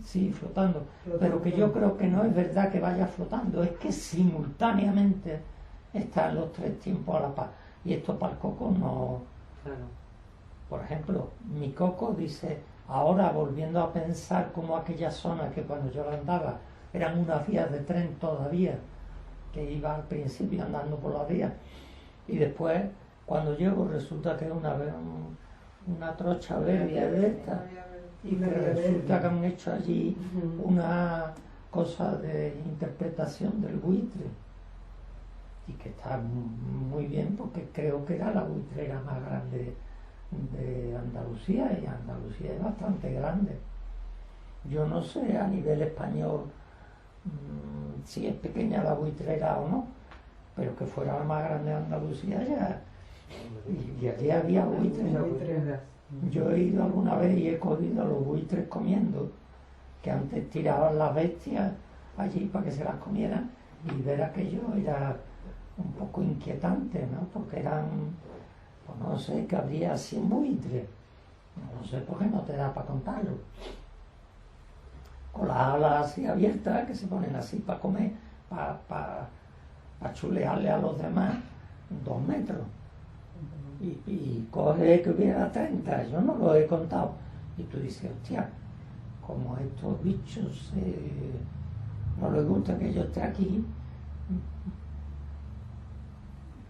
Speaker 1: sí, flotando, pero que yo creo que no es verdad que vaya flotando, es que simultáneamente están los tres tiempos a la paz. Y esto para el coco
Speaker 2: Claro.
Speaker 1: Por ejemplo, mi coco dice, ahora volviendo a pensar cómo aquella zona que cuando yo andaba eran unas vías de tren todavía, que iba al principio andando por las vías, y después cuando llego resulta que es una trocha verde de esta, y que resulta que han hecho allí una cosa de interpretación del buitre, y que está muy bien porque creo que era la buitrera más grande de Andalucía, y Andalucía es bastante grande. Yo no sé a nivel español si es pequeña la buitrera o no, pero que fuera la más grande de Andalucía ya. Y allí había buitres. Yo he ido alguna vez y he cogido a los buitres comiendo, que antes tiraban las bestias allí para que se las comieran, y ver aquello era un poco inquietante, ¿no? Porque eran, pues no sé, que habría 100 buitres. No sé por qué no te da para contarlo. Con las alas así abiertas, que se ponen así para comer, para chulearle a los demás 2 metros. Y coge que hubiera 30, yo no lo he contado. Y tú dices, hostia, como estos bichos no les gusta que yo esté aquí,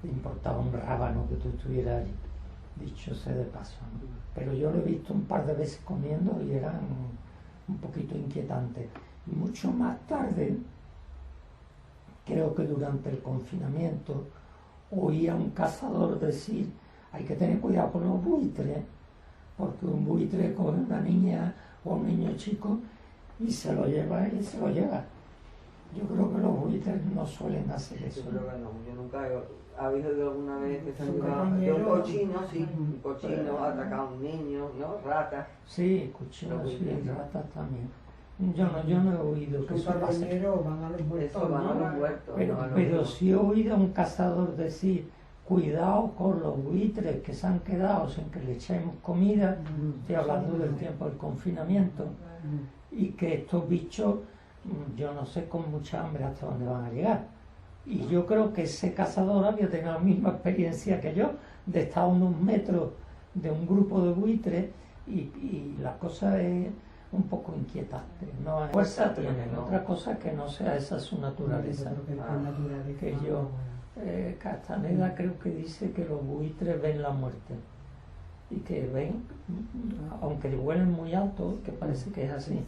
Speaker 1: te importaba un rábano que tú estuvieras allí, dicho sea de paso, ¿no? Pero yo lo he visto un par de veces comiendo y eran un poquito inquietantes. Y mucho más tarde, creo que durante el confinamiento, oí a un cazador decir, hay que tener cuidado con los buitres, porque un buitre coge una niña o un niño chico y se lo lleva y se lo lleva. Yo creo que los buitres no suelen hacer eso.
Speaker 2: Yo creo que no, yo nunca he habido alguna vez que se
Speaker 4: Su
Speaker 2: han
Speaker 4: compañero.
Speaker 2: un cochino, sí, un cochino, ha atacado a un niño, ¿no? Ratas.
Speaker 1: Sí, cuchillos y ratas también. Yo no he oído que
Speaker 4: Los
Speaker 1: eso pase.
Speaker 4: carroñeros van a los muertos.
Speaker 2: Eso van a
Speaker 4: ¿no?
Speaker 2: los muertos.
Speaker 1: Pero,
Speaker 2: no a los
Speaker 1: pero
Speaker 2: vivos.
Speaker 1: sí he oído a un cazador decir, cuidado con los buitres que se han quedado sin que le echemos comida, estoy hablando del tiempo del confinamiento, y que estos bichos, yo no sé con mucha hambre hasta dónde van a llegar. Y yo creo que ese cazador había tenido la misma experiencia que yo, de estar a unos metros de un grupo de buitres, y la cosa es un poco inquietante. No es fuerza tienen, otra cosa que no sea esa su naturaleza. Que yo, Castaneda creo que dice que los buitres ven la muerte, y que ven, aunque vuelen muy alto, que parece que es así,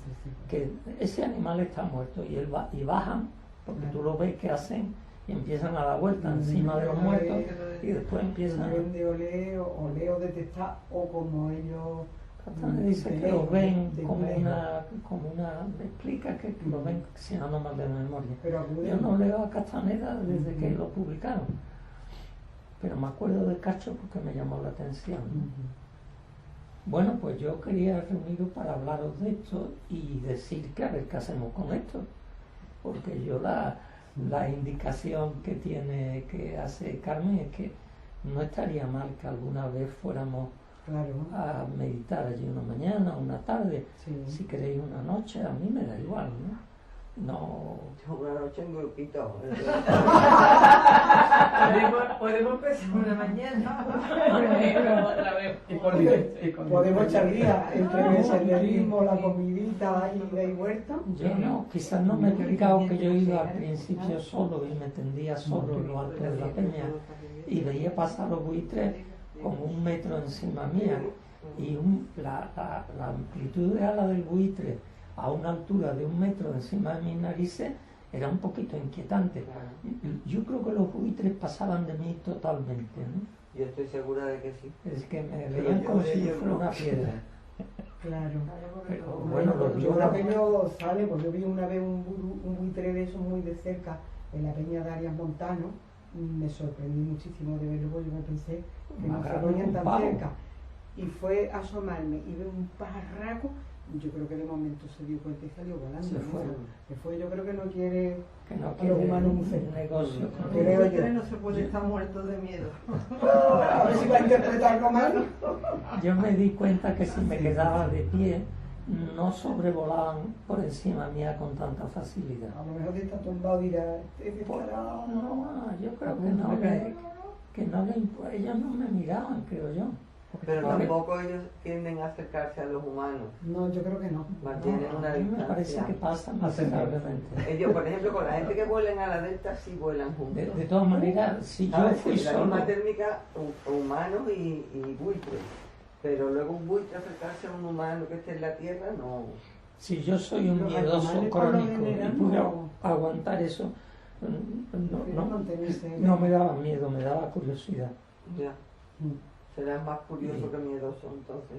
Speaker 1: que ese animal está muerto, y bajan, porque tú lo ves que hacen, y empiezan a dar vuelta encima de los muertos, y después empiezan
Speaker 4: de oleo detectar, o como ellos
Speaker 1: Castaneda dice que lo ven como una, explica que lo ven, si no mal de memoria.
Speaker 4: Pero acuden.
Speaker 1: Yo no leo a Castaneda desde que lo publicaron, pero me acuerdo de Cacho porque me llamó la atención, ¿no? Bueno, pues yo quería reuniros para hablaros de esto y decir que a ver qué hacemos con esto, porque yo la indicación que hace Carmen es que no estaría mal que alguna vez fuéramos
Speaker 4: Claro.
Speaker 1: a meditar allí una mañana, una tarde,
Speaker 4: Sí.
Speaker 1: si queréis una noche, a mí me da igual, ¿no?
Speaker 2: Una noche en grupito.
Speaker 6: Podemos empezar una mañana. Otra vez.
Speaker 4: Podemos echar día entre el senderismo, la comidita, ida y vuelta.
Speaker 1: Yo no, quizás no me he explicado que yo iba al principio solo y me tendía solo en lo alto de la peña y veía pasar los buitres como 1 metro encima mía, y la amplitud de ala del buitre a una altura de 1 metro encima de mis narices era un poquito inquietante. Yo creo que los buitres pasaban de mí totalmente, ¿no?
Speaker 2: Yo estoy segura de que sí.
Speaker 1: Es que me veían como si yo fuera una piedra.
Speaker 4: Claro.
Speaker 1: Pero bueno, los
Speaker 4: Yo
Speaker 1: vio.
Speaker 4: aquello sale, pues yo vi una vez un buitre de esos muy de cerca en la peña de Arias Montano, me sorprendí muchísimo de verlo, porque yo me pensé que no
Speaker 1: Más
Speaker 4: se
Speaker 1: grande
Speaker 4: ponían
Speaker 1: que un
Speaker 4: tan
Speaker 1: pavo.
Speaker 4: cerca. Y fue a asomarme y veo un pajarraco, yo creo que de momento se dio cuenta y salió volando.
Speaker 1: Se
Speaker 4: ¿no?
Speaker 1: fue.
Speaker 4: Se fue, yo creo que no quiere
Speaker 1: Que no
Speaker 4: a los
Speaker 1: quiere
Speaker 4: humanos muy
Speaker 1: un
Speaker 4: cerca.
Speaker 1: negocio con
Speaker 4: Creo yo.
Speaker 6: No se puede estar muerto de miedo.
Speaker 4: A ver si va a interpretarlo mal.
Speaker 1: Yo me di cuenta que si me quedaba de pie no sobrevolaban por encima mía con tanta facilidad.
Speaker 4: A lo mejor si está tumbado dirá, este
Speaker 1: Pues,
Speaker 4: estará...
Speaker 1: no, yo creo que no ellos no me miraban, creo yo.
Speaker 2: Pero
Speaker 1: Vale.
Speaker 2: tampoco ellos tienden a acercarse a los humanos.
Speaker 4: No, yo creo que no.
Speaker 2: Mantienen una
Speaker 1: a mí me parece
Speaker 2: distancia.
Speaker 1: que pasan
Speaker 3: Hacen bien.
Speaker 1: miserablemente.
Speaker 2: Ellos, por ejemplo, con la gente que vuelan a la delta, sí vuelan juntos.
Speaker 1: De todas maneras, si yo
Speaker 2: ¿Sabes?
Speaker 1: fui
Speaker 2: En la
Speaker 1: solo,
Speaker 2: misma térmica, humanos y buitres. Pero luego un buitre acercarse a un humano que esté en la tierra, no.
Speaker 1: si yo soy un
Speaker 4: Los
Speaker 1: miedoso
Speaker 4: animales, por lo
Speaker 1: crónico y
Speaker 4: general,
Speaker 1: pudiera
Speaker 4: no.
Speaker 1: aguantar eso,
Speaker 4: Prefiero mantenerse.
Speaker 1: no me daba miedo, me daba curiosidad.
Speaker 2: Ya.
Speaker 4: Mm.
Speaker 2: Serás más curioso que miedoso, entonces.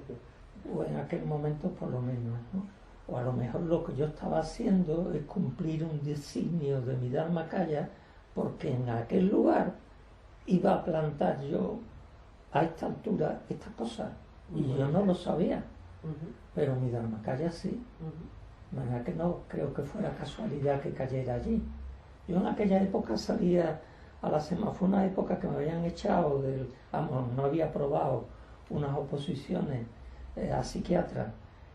Speaker 1: O en aquel momento por lo menos, ¿no? O a lo mejor lo que yo estaba haciendo es cumplir un designio de mi Dharmakaya, porque en aquel lugar iba a plantar yo a esta altura esta cosa, y yo no lo sabía,
Speaker 2: Ujú,
Speaker 1: pero mi Dharmakaya sí.
Speaker 2: ujú.
Speaker 1: De manera que no creo que fuera casualidad que cayera allí. Yo en aquella época salía a la semana, fue una época que me habían echado del, vamos, no había aprobado unas oposiciones a psiquiatra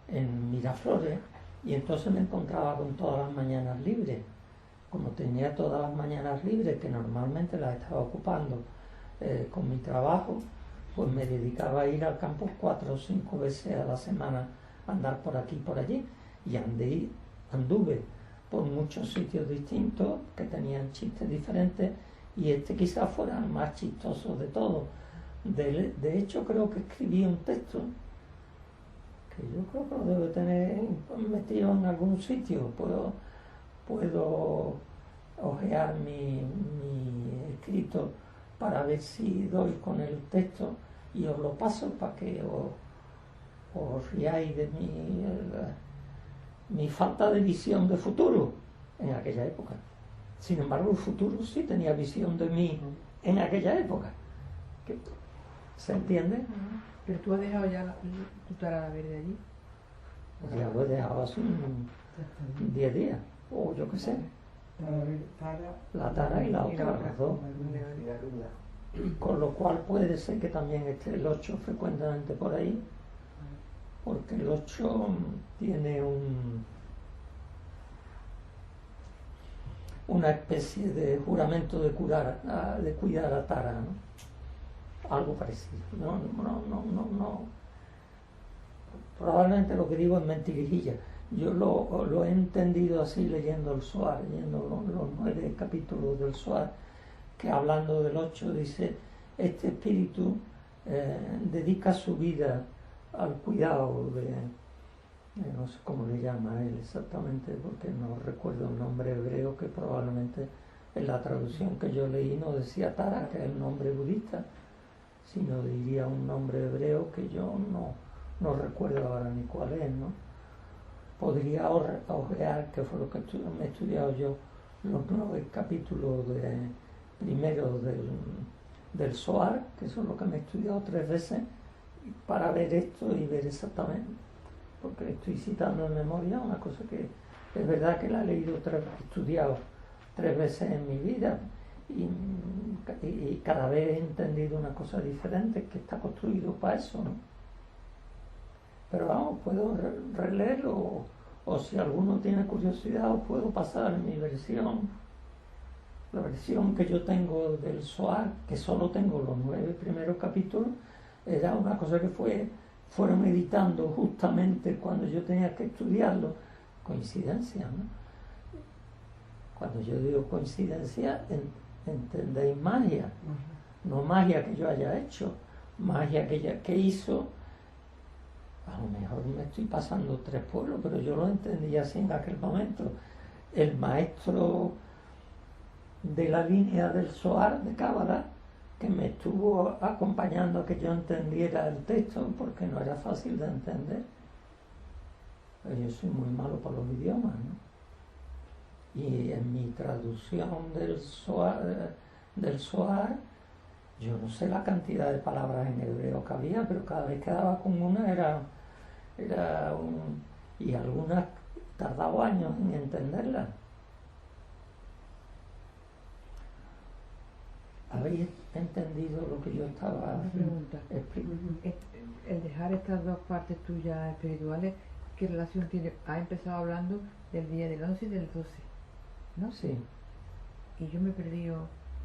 Speaker 1: en Miraflores, y entonces me encontraba con todas las mañanas libres. Como tenía todas las mañanas libres, que normalmente las estaba ocupando con mi trabajo, pues me dedicaba a ir al campus 4 o 5 veces a la semana, a andar por aquí y por allí, y anduve por muchos sitios distintos que tenían chistes diferentes, y este quizás fuera el más chistoso de todos. De hecho, creo que escribí un texto que yo creo que lo debo tener metido en algún sitio. Puedo ojear mi escrito para ver si doy con el texto y os lo paso para que os riáis de mi falta de visión de futuro en aquella época. Sin embargo, el futuro sí tenía visión de mí en aquella época. ¿Se entiende?
Speaker 6: Pero tú has dejado ya tu tarada verde allí.
Speaker 1: Ya lo he dejado hace un 10 días, o yo qué sé. La tara y la otra, las dos.
Speaker 2: Y Garuda.
Speaker 1: Con lo cual puede ser que también esté el 8 frecuentemente por ahí, porque el 8 tiene una especie de juramento de cuidar a Tara, ¿no? Algo parecido. No. Probablemente lo que digo es mentirijilla. Yo lo he entendido así leyendo el Zohar, leyendo los 9 capítulos del Zohar, que hablando del 8 dice, este espíritu dedica su vida al cuidado no sé cómo le llama él exactamente, porque no recuerdo el nombre hebreo, que probablemente en la traducción que yo leí no decía Tara, que es el nombre budista, sino diría un nombre hebreo que yo no recuerdo ahora ni cuál es, ¿no? Podría ojear, que fue lo que me he estudiado yo, los 9 capítulos primero del Zohar, que son lo que me he estudiado 3 veces, para ver esto y ver exactamente, porque estoy citando en memoria una cosa que es verdad que la he leído estudiado 3 veces en mi vida, y cada vez he entendido una cosa diferente, que está construido para eso, ¿no? Pero vamos, puedo releerlo, o si alguno tiene curiosidad os puedo pasar mi versión, la versión que yo tengo del Zohar, que solo tengo los 9 primeros capítulos. Era una cosa que fueron editando justamente cuando yo tenía que estudiarlo. Coincidencia, ¿no? Cuando yo digo coincidencia, entendéis magia. No magia que yo haya hecho, magia que hizo. A lo mejor me estoy pasando 3 pueblos, pero yo lo entendí así en aquel momento. El maestro de la línea del Zohar de Cábala, que me estuvo acompañando a que yo entendiera el texto, porque no era fácil de entender. Pero yo soy muy malo para los idiomas, ¿no? Y en mi traducción del Zohar, yo no sé la cantidad de palabras en hebreo que había, pero cada vez que daba con una y algunas tardaba años en entenderlas. ¿Habéis entendido lo que yo estaba
Speaker 6: Una pregunta.
Speaker 1: explicando?
Speaker 6: El dejar estas dos partes tuyas espirituales, ¿qué relación tiene? Ha empezado hablando del día del 11 y del 12, ¿no?
Speaker 1: Sí.
Speaker 6: Y yo me he perdido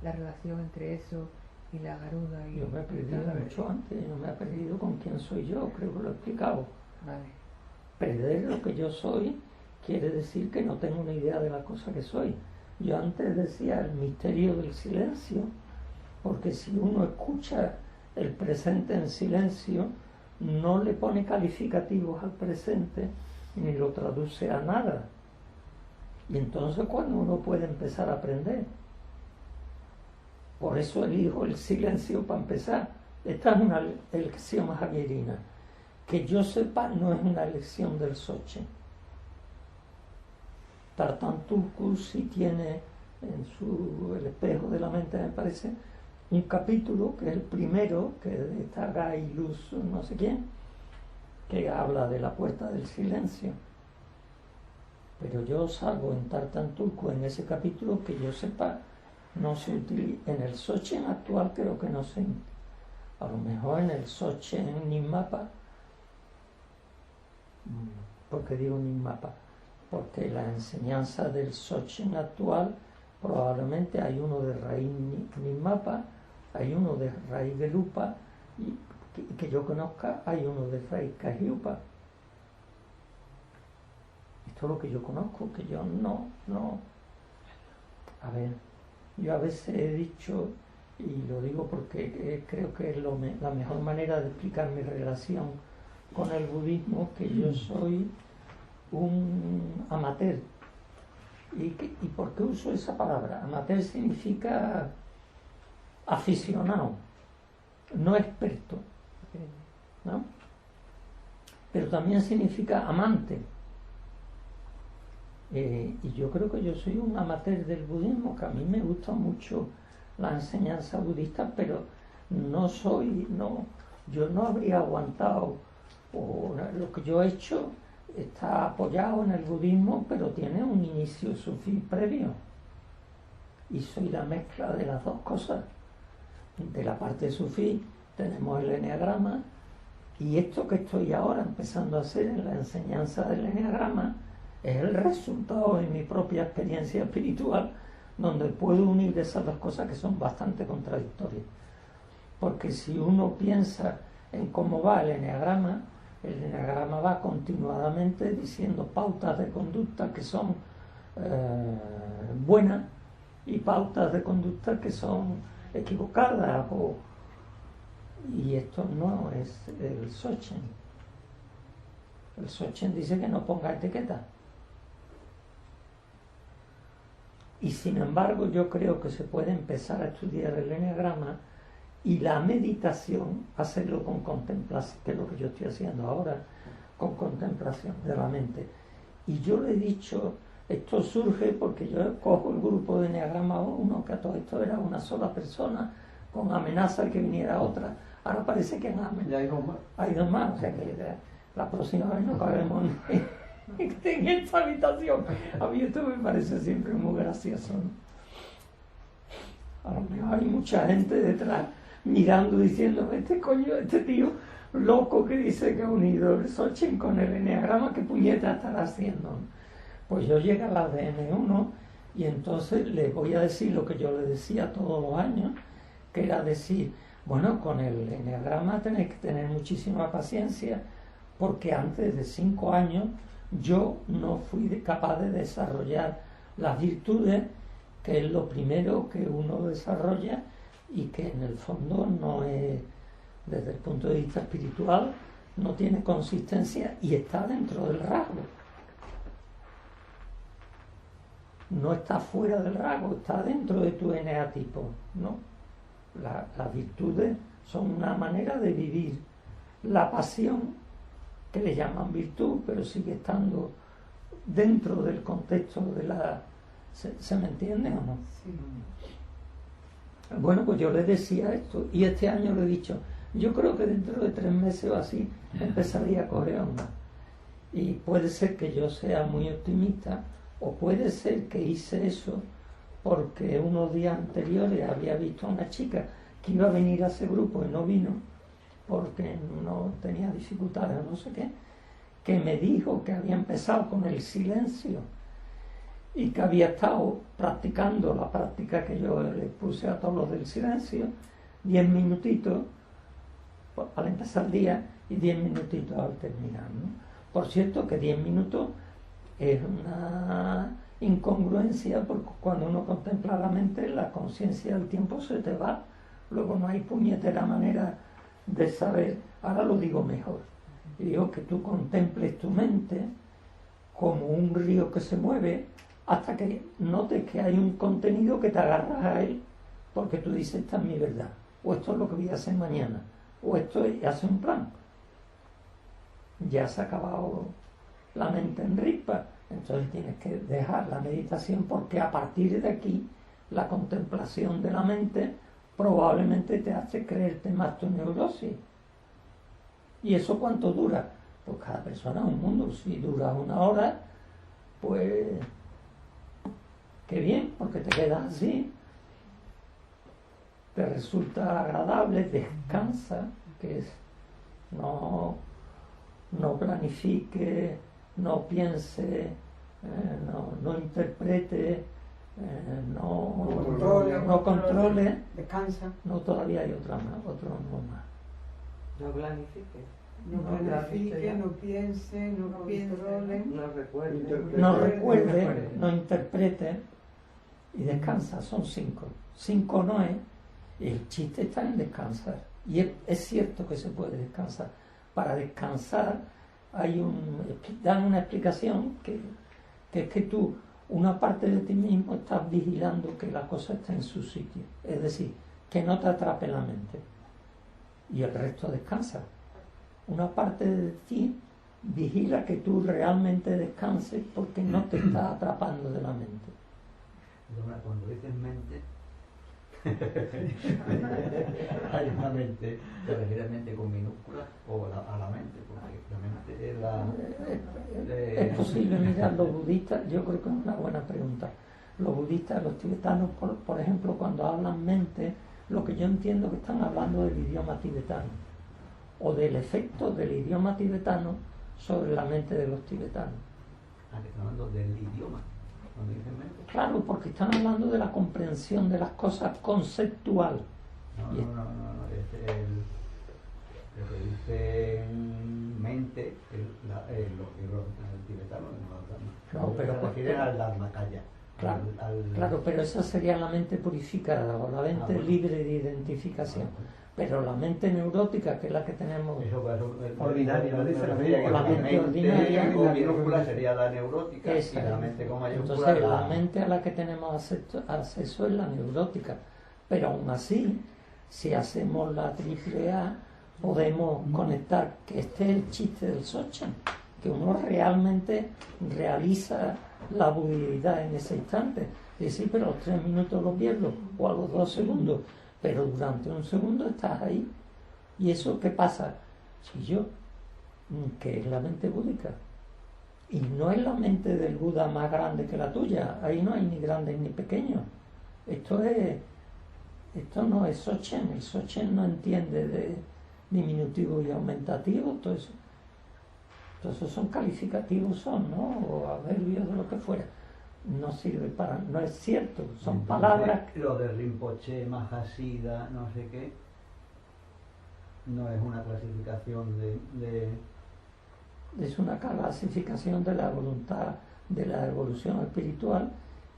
Speaker 6: la relación entre eso y la garuda y...
Speaker 1: Yo me he perdido mucho antes, yo me he perdido con quién soy yo, creo que lo he explicado.
Speaker 6: Vale.
Speaker 1: Perder lo que yo soy quiere decir que no tengo una idea de la cosa que soy. Yo antes decía el misterio del silencio, porque si uno escucha el presente en silencio, no le pone calificativos al presente ni lo traduce a nada. Y entonces cuando uno puede empezar a aprender. Por eso elijo el silencio para empezar. Esta es una elección javierina. Que yo sepa, no es una elección del Soche. Tartantulcu sí tiene en el espejo de la mente, me parece, un capítulo que es el primero, que está Gai Luz no sé quién, que habla de la puerta del silencio. Pero yo salgo en Tartantulcu en ese capítulo, que yo sepa, no se utiliza. En el Sochen actual creo que no se. A lo mejor en el Sochen Nimapa. ¿Por qué digo Nimapa? Porque la enseñanza del Sochen actual probablemente hay uno de raíz Nimapa, hay uno de raíz Gelupa, y que yo conozca hay uno de raíz Cajiupa. Esto es lo que yo conozco, que yo no. A ver, yo a veces he dicho, y lo digo porque creo que es la mejor manera de explicar mi relación con el budismo, que yo soy un amateur. ¿Y por qué uso esa palabra? Amateur significa aficionado, no experto, ¿no? Pero también significa amante. Y yo creo que yo soy un amateur del budismo, que a mí me gusta mucho la enseñanza budista, pero yo no habría aguantado, o lo que yo he hecho está apoyado en el budismo, pero tiene un inicio sufí previo. Y soy la mezcla de las dos cosas. De la parte sufí tenemos el eneagrama, y esto que estoy ahora empezando a hacer en la enseñanza del eneagrama es el resultado de mi propia experiencia espiritual, donde puedo unir esas dos cosas que son bastante contradictorias. Porque si uno piensa en cómo va el eneagrama va continuadamente diciendo pautas de conducta que son buenas y pautas de conducta que son equivocadas. Y esto no es el Sochen. El Sochen dice que no ponga etiqueta. Y sin embargo yo creo que se puede empezar a estudiar el eneagrama y la meditación, hacerlo con contemplación, que es lo que yo estoy haciendo ahora, con contemplación de la mente. Y yo le he dicho, esto surge porque yo cojo el grupo de eneagrama 1, que a todo esto era una sola persona, con amenaza de que viniera otra. Ahora parece que
Speaker 5: Ya hay dos más.
Speaker 1: hay dos más, o sea que la próxima vez no cabemos en esta habitación. A mí esto me parece siempre muy gracioso, ¿no? A lo mejor hay mucha gente detrás mirando, diciendo, este tío loco que dice que ha unido el Sochen con el eneagrama, ¿qué puñeta estará haciendo? Pues yo llegué a la DN1 y entonces les voy a decir lo que yo le decía todos los años, que era decir, bueno, con el eneagrama tenéis que tener muchísima paciencia, porque antes de 5 años yo no fui capaz de desarrollar las virtudes, que es lo primero que uno desarrolla y que en el fondo no es, desde el punto de vista espiritual, no tiene consistencia y está dentro del rasgo. No está fuera del rasgo, está dentro de tu eneatipo, ¿no? Las virtudes son una manera de vivir la pasión, que le llaman virtud, pero sigue estando dentro del contexto de la... ¿Se me entiende o no?
Speaker 4: Sí.
Speaker 1: Bueno, pues yo le decía esto, y este año le he dicho, yo creo que dentro de 3 meses o así empezaría a coger onda. Y puede ser que yo sea muy optimista, o puede ser que hice eso porque unos días anteriores había visto a una chica que iba a venir a ese grupo y no vino porque no tenía dificultades o no sé qué, que me dijo que había empezado con el silencio y que había estado practicando la práctica que yo le puse a todos los del silencio, 10 minutitos al empezar el día y 10 minutitos al terminar, ¿no? Por cierto que 10 minutos es una incongruencia, porque cuando uno contempla la mente, la conciencia del tiempo se te va. Luego no hay puñetera manera de saber. Ahora lo digo mejor. Y digo que tú contemples tu mente como un río que se mueve hasta que notes que hay un contenido que te agarras a él, porque tú dices, esta es mi verdad, o esto es lo que voy a hacer mañana, o esto es, hace un plan. Ya se ha acabado la mente en rispa, entonces tienes que dejar la meditación, porque a partir de aquí la contemplación de la mente probablemente te hace creerte más tu neurosis. ¿Y eso cuánto dura? Pues cada persona es un mundo. Si dura 1 hora, pues qué bien, porque te quedas así, te resulta agradable, descansa, que es no planifique, no piense, no interprete, no controle.
Speaker 4: Descansa.
Speaker 1: No, todavía hay otro no más.
Speaker 2: No planifique.
Speaker 4: No planifique, no piense, no controle.
Speaker 2: No recuerde.
Speaker 1: No recuerde, no interprete y descansa. Son 5. 5 no es. El chiste está en descansar. Y es cierto que se puede descansar. Para descansar dan una explicación que es que tú, una parte de ti mismo, estás vigilando que la cosa esté en su sitio. Es decir, que no te atrape la mente. Y el resto descansa. Una parte de ti vigila que tú realmente descanses porque no te está atrapando de la mente.
Speaker 3: Cuando dices mente, hay una mente, ¿te refieres a mente con minúsculas o a la mente? Porque la mente es
Speaker 1: Es posible, mira, los budistas, yo creo que es una buena pregunta. Los budistas, los tibetanos, por ejemplo, cuando hablan mente, lo que yo entiendo que están hablando del idioma tibetano o del efecto del idioma tibetano sobre la mente de los tibetanos.
Speaker 3: que están hablando del idioma, cuando dicen mente.
Speaker 1: Claro, porque están hablando de la comprensión de las cosas conceptual.
Speaker 3: No, lo que dice mente, los libros tibetanos,
Speaker 1: No, pero
Speaker 3: se refieren al Dharmakaya.
Speaker 1: Claro, pero esa sería la mente purificada o la mente libre de identificación. Pero la mente neurótica, que es la que tenemos
Speaker 3: ordinaria,
Speaker 1: la mente ordinaria
Speaker 3: con minúscula sería la neurótica,
Speaker 1: esa,
Speaker 3: y la mente con mayúscula
Speaker 1: entonces la mente a la que tenemos acceso es la neurótica. Pero aún así, si hacemos la AAA, podemos conectar, que este es el chiste del Dzogchen, que uno realmente realiza la budeidad en ese instante. Y sí, pero a los 3 minutos lo pierdo, o a los 2 segundos, pero durante 1 segundo estás ahí. ¿Y eso qué pasa? Si yo, que es la mente búdica, y no es la mente del Buda más grande que la tuya, ahí no hay ni grandes ni pequeños. Esto no es Dzogchen, el Dzogchen no entiende de diminutivo y aumentativo, todo eso. Todos esos son calificativos, ¿no? O adverbios de lo que fuera. No sirve para, no es cierto, son
Speaker 3: entonces,
Speaker 1: palabras.
Speaker 3: Lo de Rinpoche, Mahasiddha, no sé qué, no es una clasificación
Speaker 1: Es una clasificación de la voluntad de la evolución espiritual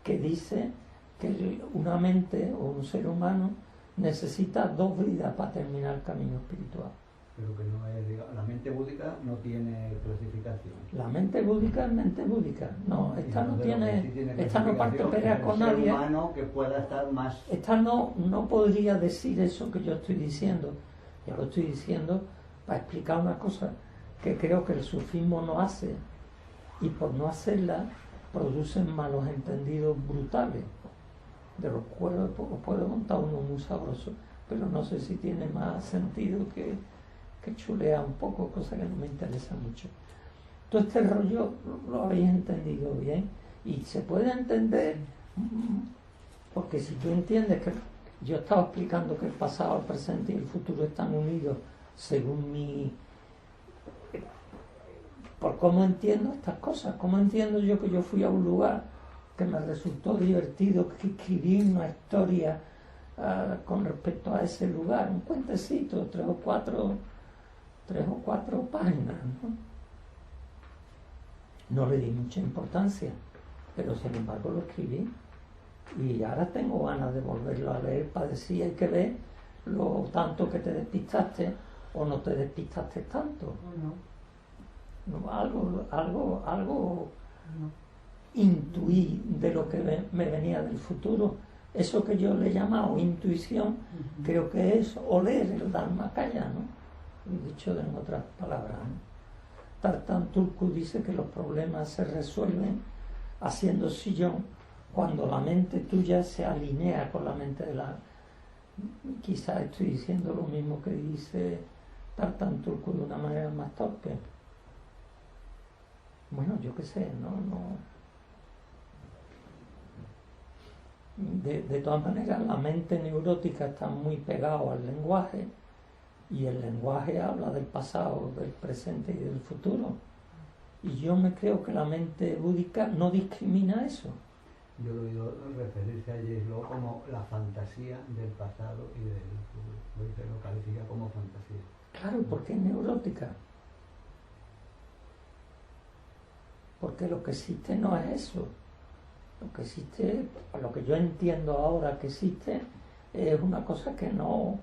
Speaker 1: que dice que una mente o un ser humano necesita 2 vidas para terminar el camino espiritual.
Speaker 3: Pero que no es, digamos, la mente búdica no tiene clasificación.
Speaker 1: La mente búdica es mente búdica. No, esta no tiene, esta no parte
Speaker 3: clasificación,
Speaker 1: pelea con
Speaker 3: el ser
Speaker 1: nadie.
Speaker 3: humano que pueda estar más.
Speaker 1: Esta no podría decir eso que yo estoy diciendo. Yo lo estoy diciendo para explicar una cosa que creo que el sufismo no hace, y por no hacerla producen malos entendidos brutales, de los cuales puedo contar uno muy sabroso, pero no sé si tiene más sentido que chulea un poco, cosa que no me interesa mucho. Todo este rollo lo habéis entendido bien, y se puede entender porque si tú entiendes que yo estaba explicando que el pasado, el presente y el futuro están unidos según por cómo entiendo estas cosas. Cómo entiendo yo que yo fui a un lugar que me resultó divertido, que escribí una historia con respecto a ese lugar, un cuentecito, tres o cuatro páginas, ¿no? No le di mucha importancia, pero sin embargo lo escribí y ahora tengo ganas de volverlo a leer para decir hay que ver lo tanto que te despistaste o no te despistaste tanto. No, algo intuí de lo que me venía del futuro. Eso que yo le he llamado intuición, creo que es oler el Dharmakaya, ¿no? Dicho en otras palabras, ¿no? Tartan Tulku dice que los problemas se resuelven haciendo sillón cuando la mente tuya se alinea con la mente de la... Quizás estoy diciendo lo mismo que dice Tartan Tulku de una manera más torpe. Bueno, yo qué sé, no. De todas maneras, la mente neurótica está muy pegada al lenguaje y el lenguaje habla del pasado, del presente y del futuro. Y yo me creo que la mente búdica no discrimina eso.
Speaker 3: Yo lo he oído referirse a Yeslo como la fantasía del pasado y del futuro. Lo califica como fantasía.
Speaker 1: Claro, porque es neurótica. Porque lo que existe no es eso. Lo que existe, lo que yo entiendo ahora que existe, es una cosa que no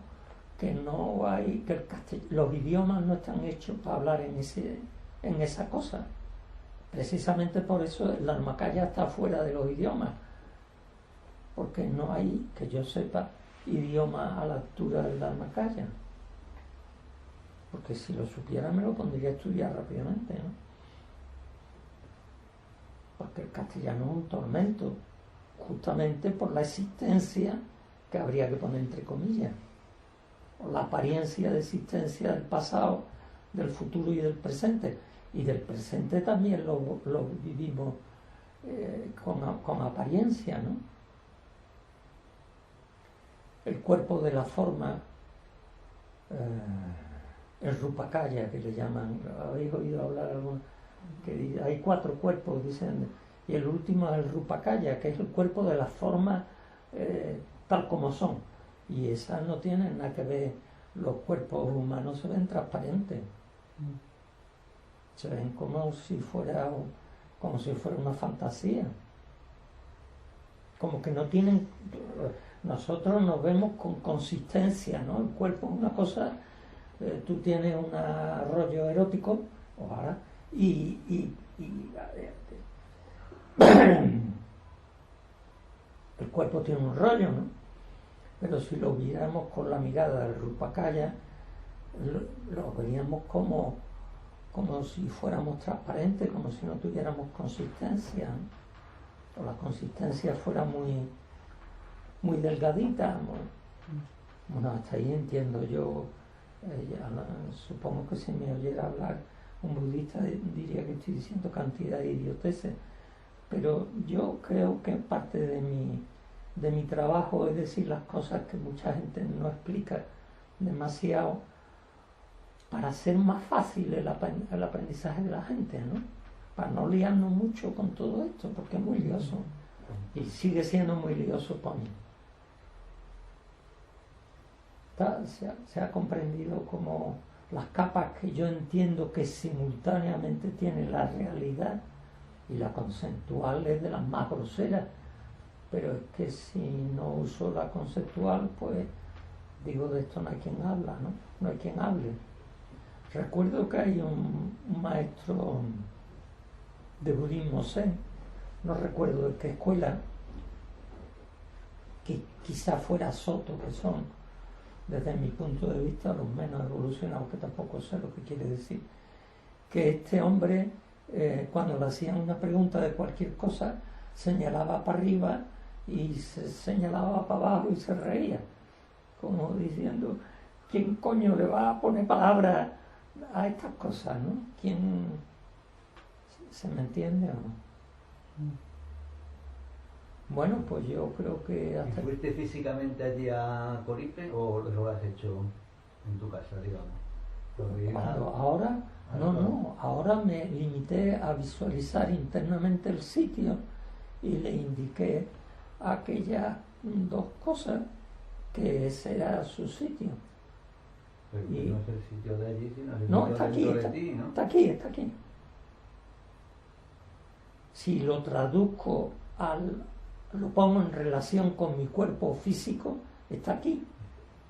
Speaker 1: hay, que los idiomas no están hechos para hablar en esa cosa. Precisamente por eso el Dharmakaya está fuera de los idiomas, porque no hay, que yo sepa, idioma a la altura del Dharmakaya. Porque si lo supiera me lo pondría a estudiar rápidamente, ¿no? Porque el castellano es un tormento, justamente por la existencia que habría que poner entre comillas, o la apariencia de existencia del pasado, del futuro y del presente. Y del presente también lo vivimos con apariencia, ¿no? El cuerpo de la forma, el Rupakaya que le llaman, ¿habéis oído hablar alguno? Que hay 4 cuerpos, dicen, y el último es el Rupakaya, que es el cuerpo de las formas tal como son, y esas no tienen nada que ver. Los cuerpos humanos se ven transparentes, se ven como si fuera una fantasía, como que no tienen. Nosotros nos vemos con consistencia, ¿no? El cuerpo es una cosa, tú tienes un rollo erótico, ojalá, y el cuerpo tiene un rollo, ¿no? Pero si lo viéramos con la mirada del Rupakaya, lo veríamos como si fuéramos transparentes, como si no tuviéramos consistencia, ¿no? O la consistencia fuera muy delgadita. Bueno, hasta ahí entiendo yo. Supongo que si me oyera hablar un budista diría que estoy diciendo cantidad de idioteces, pero yo creo que parte de mi trabajo es decir las cosas que mucha gente no explica demasiado, para hacer más fácil el aprendizaje de la gente, ¿no? Para no liarnos mucho con todo esto, porque es muy lioso y sigue siendo muy lioso para mí. Se ha comprendido como las capas que yo entiendo que simultáneamente tiene la realidad, y la conceptual es de las más groseras, pero es que si no uso la conceptual, pues digo, de esto no hay quien habla, ¿no? No hay quien hable. Recuerdo que hay un maestro de budismo zen, no recuerdo de qué escuela, que quizá fuera Soto, que son, desde mi punto de vista, los menos evolucionados, que tampoco sé lo que quiere decir, que este hombre, cuando le hacían una pregunta de cualquier cosa, señalaba para arriba y se señalaba para abajo y se reía, como diciendo, ¿quién coño le va a poner palabras a estas cosas, ¿no? ¿Quién se me entiende o no? Bueno, pues yo creo que
Speaker 3: ¿Y fuiste físicamente allí a Coripe o lo has hecho en tu casa, digamos?
Speaker 1: Ahora, ahora me limité a visualizar internamente el sitio y le indiqué aquellas 2 cosas que ese era su sitio.
Speaker 3: Pero
Speaker 1: Y-
Speaker 3: no es el sitio de allí, sino el
Speaker 1: No,
Speaker 3: sitio
Speaker 1: está aquí,
Speaker 3: dentro
Speaker 1: está,
Speaker 3: de ti, ¿no?
Speaker 1: está aquí, está aquí. Si lo traduzco lo pongo en relación con mi cuerpo físico, está aquí.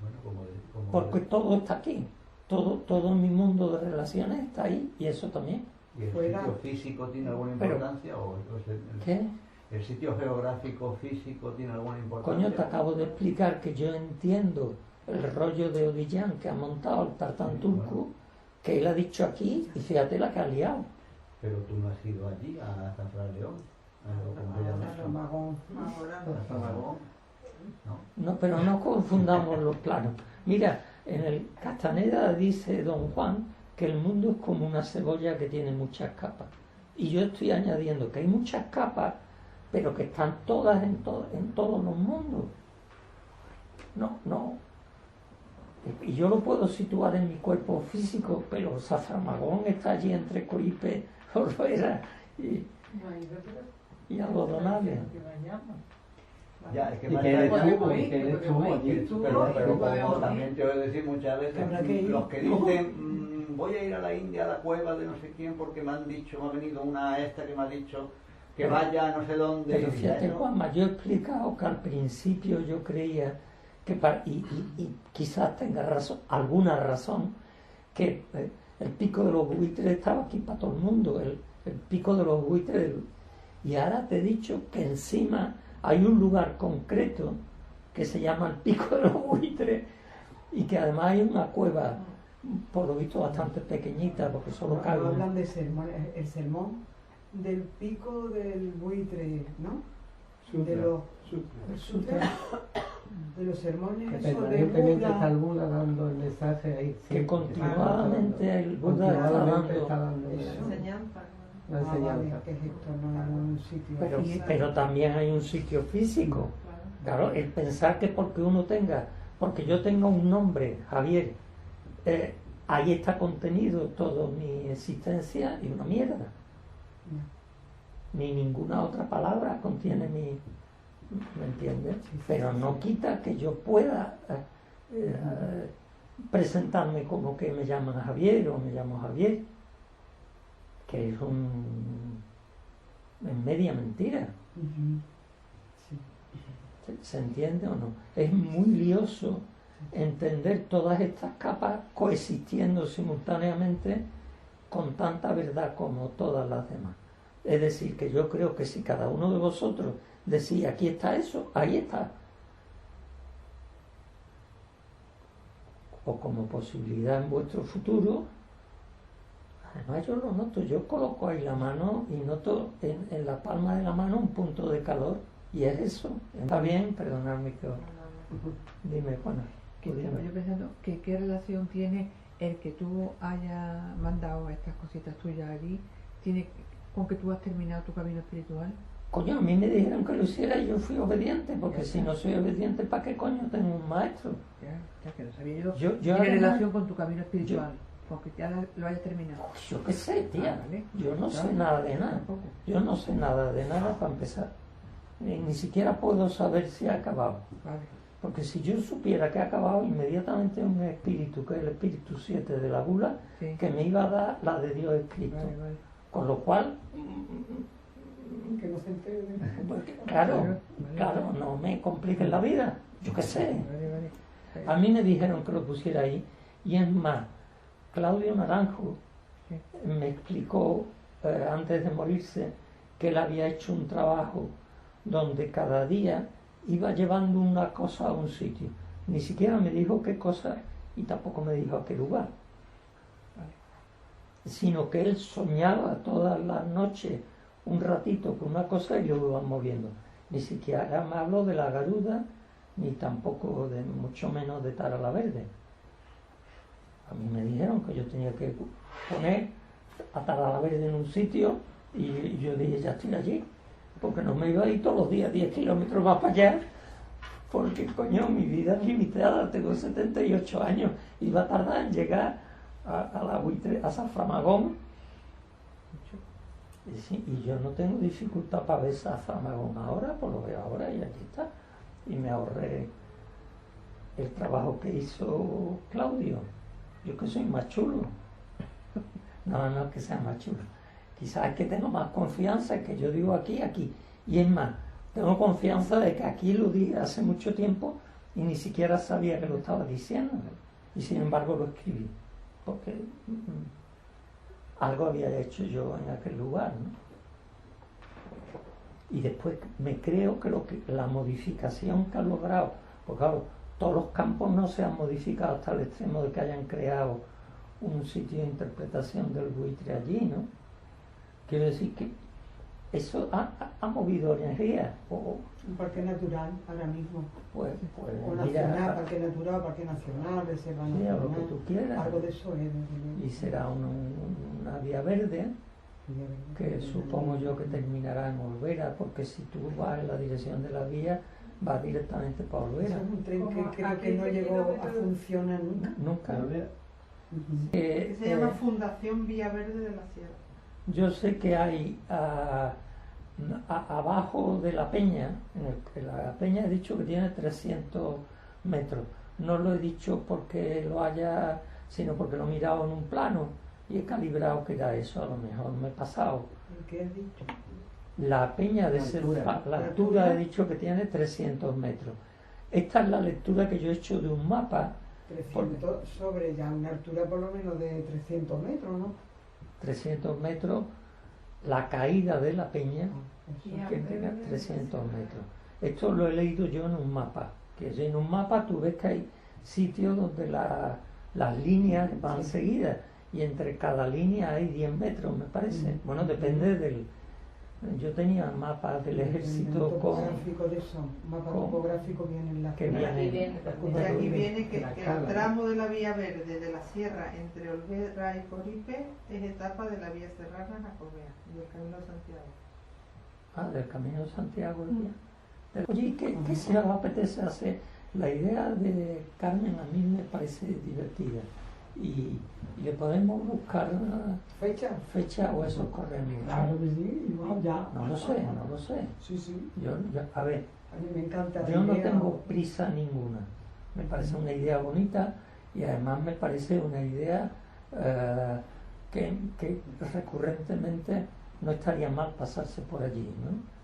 Speaker 3: Bueno,
Speaker 1: Porque todo está aquí. Todo mi mundo de relaciones está ahí y eso también.
Speaker 3: ¿Y el
Speaker 4: Fuera.
Speaker 3: sitio físico tiene alguna
Speaker 1: Pero-
Speaker 3: importancia? ¿O es
Speaker 1: ¿Qué?
Speaker 3: el sitio geográfico físico tiene alguna importancia?
Speaker 1: Coño, te acabo de explicar que yo entiendo el rollo de Odillán que ha montado el tartán turco, que él ha dicho aquí y fíjate la que ha liado.
Speaker 3: Pero tú no has ido allí, a Zafra León, a
Speaker 4: Ramagón.
Speaker 3: Zamagón. No.
Speaker 1: No, pero no confundamos los planos. Mira, en el Castaneda dice don Juan que el mundo es como una cebolla que tiene muchas capas. Y yo estoy añadiendo que hay muchas capas, pero que están todas en todos los mundos. No. Y yo lo puedo situar en mi cuerpo físico, pero Zaframagón está allí entre Coripe, Olvera y Algodonales.
Speaker 3: Ya, es que
Speaker 5: Y
Speaker 3: más
Speaker 5: que
Speaker 3: allá-
Speaker 5: eres tú allí.
Speaker 3: Pero como también te voy a decir muchas veces,
Speaker 4: Habrá que ir.
Speaker 3: los que dicen voy a ir a la India, a la cueva de no sé quién, porque me han dicho, me ha venido una esta que me ha dicho que vaya a no sé dónde.
Speaker 1: Pero
Speaker 3: y
Speaker 1: fíjate,
Speaker 3: eso-
Speaker 1: Juanma, yo he explicado que al principio yo creía que, y quizás tenga razón, alguna razón, que el pico de los buitres estaba aquí para todo el mundo, el pico de los buitres. Y ahora te he dicho que encima hay un lugar concreto que se llama el pico de los buitres y que además hay una cueva, por lo visto bastante pequeñita, porque solo cabe un-
Speaker 4: Hablan de sermón, el sermón del pico del buitre, ¿no? De los
Speaker 5: Sutra.
Speaker 4: de los sermones
Speaker 5: Que
Speaker 4: esos de
Speaker 5: permanentemente está el
Speaker 4: Buda.
Speaker 5: Buda dando el mensaje ahí.
Speaker 1: que
Speaker 5: siempre.
Speaker 1: continuadamente el Buda está
Speaker 5: Continuadamente
Speaker 1: dando.
Speaker 5: está dando
Speaker 4: Eso.
Speaker 5: la
Speaker 4: Ah, vale,
Speaker 5: enseñanza.
Speaker 4: ¿qué es esto? No es un sitio.
Speaker 1: Pero también hay un sitio físico. Claro, el pensar que porque yo tenga un nombre, Javier, ahí está contenido toda mi existencia y una mierda. Ni ninguna otra palabra contiene ¿me entiendes? Pero no quita que yo pueda presentarme como que me llaman Javier o me llamo Javier, que es media mentira.
Speaker 4: Ujú. Sí.
Speaker 1: ¿Se entiende o no? Es muy lioso entender todas estas capas coexistiendo simultáneamente con tanta verdad como todas las demás. Es decir, que yo creo que si cada uno de vosotros decía aquí está eso, ahí está. O como posibilidad en vuestro futuro, además yo lo noto, yo coloco ahí la mano y noto en la palma de la mano un punto de calor. Y es eso. Está bien, perdonadme que... Dime, Juana.
Speaker 6: Que estaba yo pensando que qué relación tiene el que tú hayas mandado estas cositas tuyas allí, tiene con que tú has terminado tu camino espiritual.
Speaker 1: Coño, a mí me dijeron que lo hiciera y yo fui obediente, porque si no soy obediente, ¿para qué coño tengo un maestro?
Speaker 6: Ya que no sabía yo.
Speaker 1: Yo
Speaker 6: Tiene
Speaker 1: además-
Speaker 6: relación con tu camino espiritual, porque ya lo hayas terminado.
Speaker 1: Pues yo qué sé, tía.
Speaker 6: Ah, vale.
Speaker 1: Yo no sé
Speaker 6: Claro.
Speaker 1: nada de nada.
Speaker 6: Tampoco.
Speaker 1: Yo no sé nada de nada para empezar. Ni siquiera puedo saber si ha acabado.
Speaker 6: Vale.
Speaker 1: Porque si yo supiera que ha acabado, inmediatamente un espíritu, que es el espíritu 7 de la bula,
Speaker 6: Sí.
Speaker 1: que me iba a dar la de Dios escrito.
Speaker 6: Vale, vale.
Speaker 1: Con lo cual,
Speaker 4: Que no se entere de
Speaker 1: pues, claro,
Speaker 6: Vale,
Speaker 1: claro,
Speaker 6: vale.
Speaker 1: no me compliquen la vida. Yo qué sé.
Speaker 6: Vale, vale.
Speaker 1: A mí me dijeron que lo pusiera ahí. Y es más, Claudio Naranjo
Speaker 6: Sí.
Speaker 1: me explicó antes de morirse que él había hecho un trabajo donde cada día iba llevando una cosa a un sitio. Ni siquiera me dijo qué cosa y tampoco me dijo a qué lugar. Sino que él soñaba todas las noches un ratito con una cosa y lo iba moviendo. Ni siquiera me habló de la Garuda, ni tampoco de mucho menos de Tara Verde. A mí me dijeron que yo tenía que poner a Tara Verde en un sitio y yo dije, ya estoy allí, porque no me iba a ir todos los días 10 kilómetros más para allá, porque coño, mi vida es limitada, tengo 78 años, iba a tardar en llegar a Zaframagón. Y, sí, y yo no tengo dificultad para ver Zaframagón ahora, pues lo veo ahora y aquí está. Y me ahorré el trabajo que hizo Claudio. Yo que soy más chulo. No es que sea más chulo. Quizás es que tengo más confianza que yo digo aquí. Y es más, tengo confianza de que aquí lo dije hace mucho tiempo y ni siquiera sabía que lo estaba diciendo. Y sin embargo lo escribí. Porque algo había hecho yo en aquel lugar, ¿no? Y después me creo que la modificación que ha logrado, porque claro, todos los campos no se han modificado hasta el extremo de que hayan creado un sitio de interpretación del buitre allí, ¿no? Quiero decir que eso ha movido energía.
Speaker 4: Un parque natural ahora mismo.
Speaker 1: Pues
Speaker 4: O nacional, parque natural, parque nacional, reserva
Speaker 1: sí,
Speaker 4: nacional.
Speaker 1: lo que tú quieras.
Speaker 4: Algo de eso es.
Speaker 1: Y será una vía verde que supongo yo que terminará en Olvera, porque si tú vas en la dirección de la vía, vas directamente para Olvera.
Speaker 4: Es un tren que creo que no llegó a funcionar nunca.
Speaker 1: Nunca.
Speaker 7: Que se llama Fundación Vía Verde de la Sierra.
Speaker 1: Yo sé que hay abajo de la peña, en la peña he dicho que tiene 300 metros. No lo he dicho porque lo haya, sino porque lo he mirado en un plano y he calibrado que era eso. A lo mejor me he pasado.
Speaker 4: ¿Qué has dicho?
Speaker 1: La peña de la altura he dicho que tiene 300 metros. Esta es la lectura que yo he hecho de un mapa.
Speaker 4: 300 sobre ya una altura por lo menos de 300 metros, ¿no?
Speaker 1: 300 metros, la caída de la peña,
Speaker 4: Eso.
Speaker 1: que tenga 300 metros. Esto lo he leído yo en un mapa, que en un mapa tú ves que hay sitios donde las líneas van seguidas y entre cada línea hay 10 metros, me parece. Bueno, depende del... Yo tenía mapas del ejército con...
Speaker 4: Topográfico de eso, mapa
Speaker 1: con-
Speaker 4: topográfico viene en la
Speaker 1: que
Speaker 4: zona.
Speaker 1: viene-
Speaker 7: Y aquí viene que el tramo de la Vía Verde de la Sierra entre Olvera y Coripe es etapa de la Vía Serrana a Correa y del Camino de Santiago.
Speaker 1: del Camino de Santiago. Oye, ¿qué se os apetece hacer? La idea de Carmen a mí me parece divertida y le podemos buscar fecha o eso corremos.
Speaker 4: Claro que sí, igual ya.
Speaker 1: No lo sé.
Speaker 4: Sí, sí.
Speaker 1: A ver,
Speaker 4: A mí me encanta la
Speaker 1: yo no
Speaker 4: idea.
Speaker 1: tengo prisa ninguna. Me parece una idea bonita y además me parece una idea que recurrentemente no estaría mal pasarse por allí, ¿no?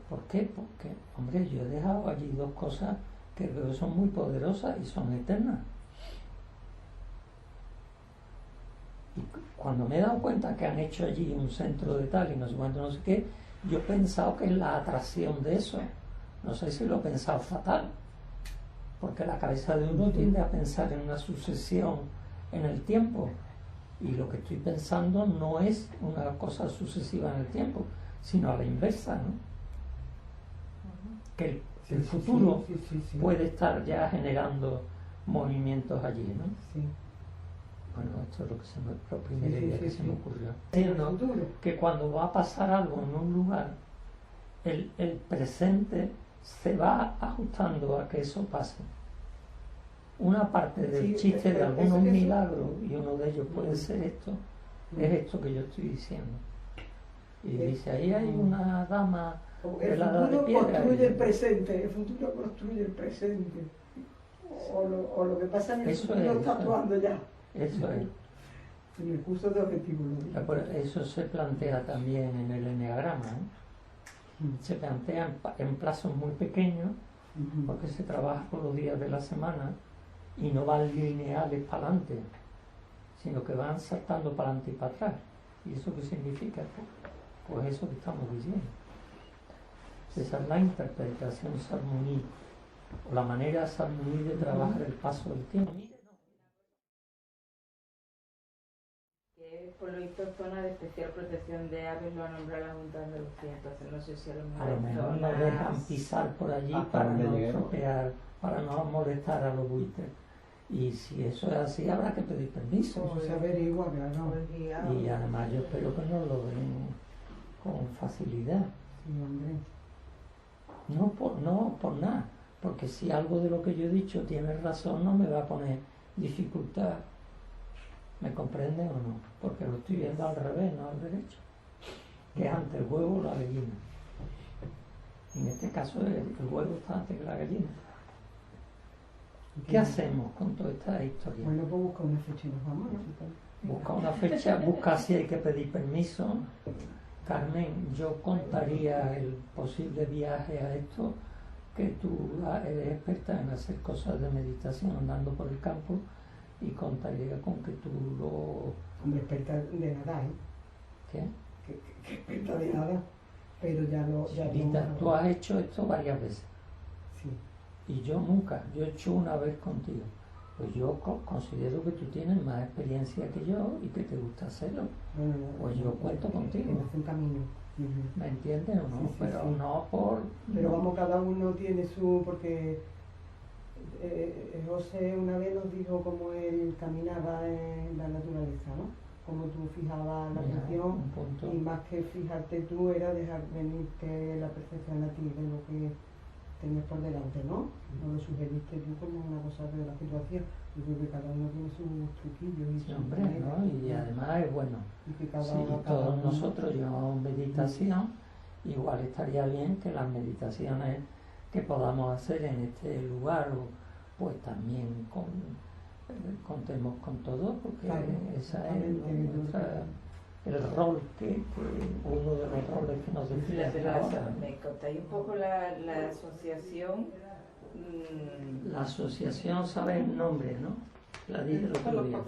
Speaker 1: ¿Por qué? Porque, hombre, yo he dejado allí dos cosas que creo que son muy poderosas y son eternas. Y cuando me he dado cuenta que han hecho allí un centro de tal y no sé cuánto, no sé qué, yo he pensado que es la atracción de eso. No sé si lo he pensado fatal, porque la cabeza de uno tiende a pensar en una sucesión en el tiempo, y lo que estoy pensando no es una cosa sucesiva en el tiempo, sino a la inversa, ¿no? Que el futuro
Speaker 4: sí.
Speaker 1: puede estar ya generando movimientos allí, ¿no?
Speaker 4: Sí.
Speaker 1: Bueno, esto es la primera idea que se me ocurrió.
Speaker 4: El
Speaker 1: Entiendo
Speaker 4: futuro.
Speaker 1: que cuando va a pasar algo en un lugar, el presente se va ajustando a que eso pase. Una parte del
Speaker 4: Sí,
Speaker 1: chiste de
Speaker 4: eso-
Speaker 1: algunos
Speaker 4: eso-
Speaker 1: milagros, y uno de ellos puede ser esto, es esto que yo estoy diciendo. Y dice, ahí hay una dama
Speaker 4: El
Speaker 1: helada de
Speaker 4: futuro
Speaker 1: piedra.
Speaker 4: construye el presente, el futuro construye el presente. O lo que pasa en el
Speaker 1: Eso
Speaker 4: futuro
Speaker 1: es,
Speaker 4: está
Speaker 1: eso
Speaker 4: actuando ya.
Speaker 1: Eso es.
Speaker 4: En el curso de objetivos lo digo.
Speaker 1: Eso se plantea también en el enneagrama, ¿eh? Se plantea en plazos muy pequeños, porque se trabaja por los días de la semana y no van lineales para adelante, sino que van saltando para adelante y para atrás. ¿Y eso qué significa? Pues eso que estamos diciendo. Esa es la interpretación Salmoní, o la manera Salmoní de trabajar el paso del tiempo.
Speaker 8: Que por lo visto zona de especial protección de aves lo ha nombrado la Junta de Andalucía, entonces no sé si a lo mejor,
Speaker 1: A lo mejor no dejan pisar por allí
Speaker 3: Hasta
Speaker 1: para
Speaker 3: donde
Speaker 1: no
Speaker 3: lleguemos.
Speaker 1: estropear, para no molestar a los buitres. Y si eso es así, habrá que pedir permiso.
Speaker 4: Eso se averigua,
Speaker 7: O
Speaker 4: claro.
Speaker 7: el guiado.
Speaker 1: Y además yo espero que no lo den con facilidad.
Speaker 4: Sí, hombre.
Speaker 1: No por nada, porque si algo de lo que yo he dicho tiene razón, no me va a poner dificultad. ¿Me comprenden o no? Porque lo estoy viendo al revés, no al derecho. Que es ante el huevo o la gallina. En este caso el huevo está antes que la gallina. ¿Qué hacemos con toda esta historia?
Speaker 4: Bueno, pues busca una fecha y nos vamos, ¿no?
Speaker 1: Busca una fecha, busca si hay que pedir permiso. Carmen, yo contaría el posible viaje a esto, que tú eres experta en hacer cosas de meditación andando por el campo, y contaría con que tú lo...
Speaker 4: Hombre, experta de nada, ¿eh?
Speaker 1: ¿Qué?
Speaker 4: Que experta de nada, pero ya lo...
Speaker 1: Rita, tú has hecho esto varias veces.
Speaker 4: Sí.
Speaker 1: Y yo nunca, yo he hecho una vez contigo. Pues yo considero que tú tienes más experiencia que yo y que te gusta hacerlo.
Speaker 4: Bueno,
Speaker 1: Pues yo cuento contigo.
Speaker 4: hace un camino.
Speaker 1: ¿Me entiendes o no?
Speaker 4: Sí, sí,
Speaker 1: Pero
Speaker 4: sí.
Speaker 1: no por...
Speaker 4: Pero
Speaker 1: no.
Speaker 4: vamos, cada uno tiene su... Porque José una vez nos dijo cómo él caminaba en la naturaleza, ¿no? Cómo tú fijabas la
Speaker 1: Mira,
Speaker 4: atención,
Speaker 1: un punto.
Speaker 4: y más que fijarte tú era dejar venirte la percepción a ti de lo que tenías por delante, ¿no? No lo sugeriste tú como una cosa de la situación. Yo creo que cada uno tiene sus truquillos y
Speaker 1: Sí,
Speaker 4: sus
Speaker 1: hombre,
Speaker 4: maneras,
Speaker 1: ¿no? Y además es bueno.
Speaker 4: y que cada
Speaker 1: Sí,
Speaker 4: cada
Speaker 1: todos
Speaker 4: uno-
Speaker 1: nosotros llevamos meditación, igual estaría bien que las meditaciones que podamos hacer en este lugar, pues también contemos con todo, porque
Speaker 4: Claro,
Speaker 1: esa es
Speaker 4: exactamente.
Speaker 1: el rol uno de los roles que nos define ahora.
Speaker 8: ¿Me contáis un poco la asociación?
Speaker 1: La asociación, ¿sabes el nombre, no? La dije el otro día.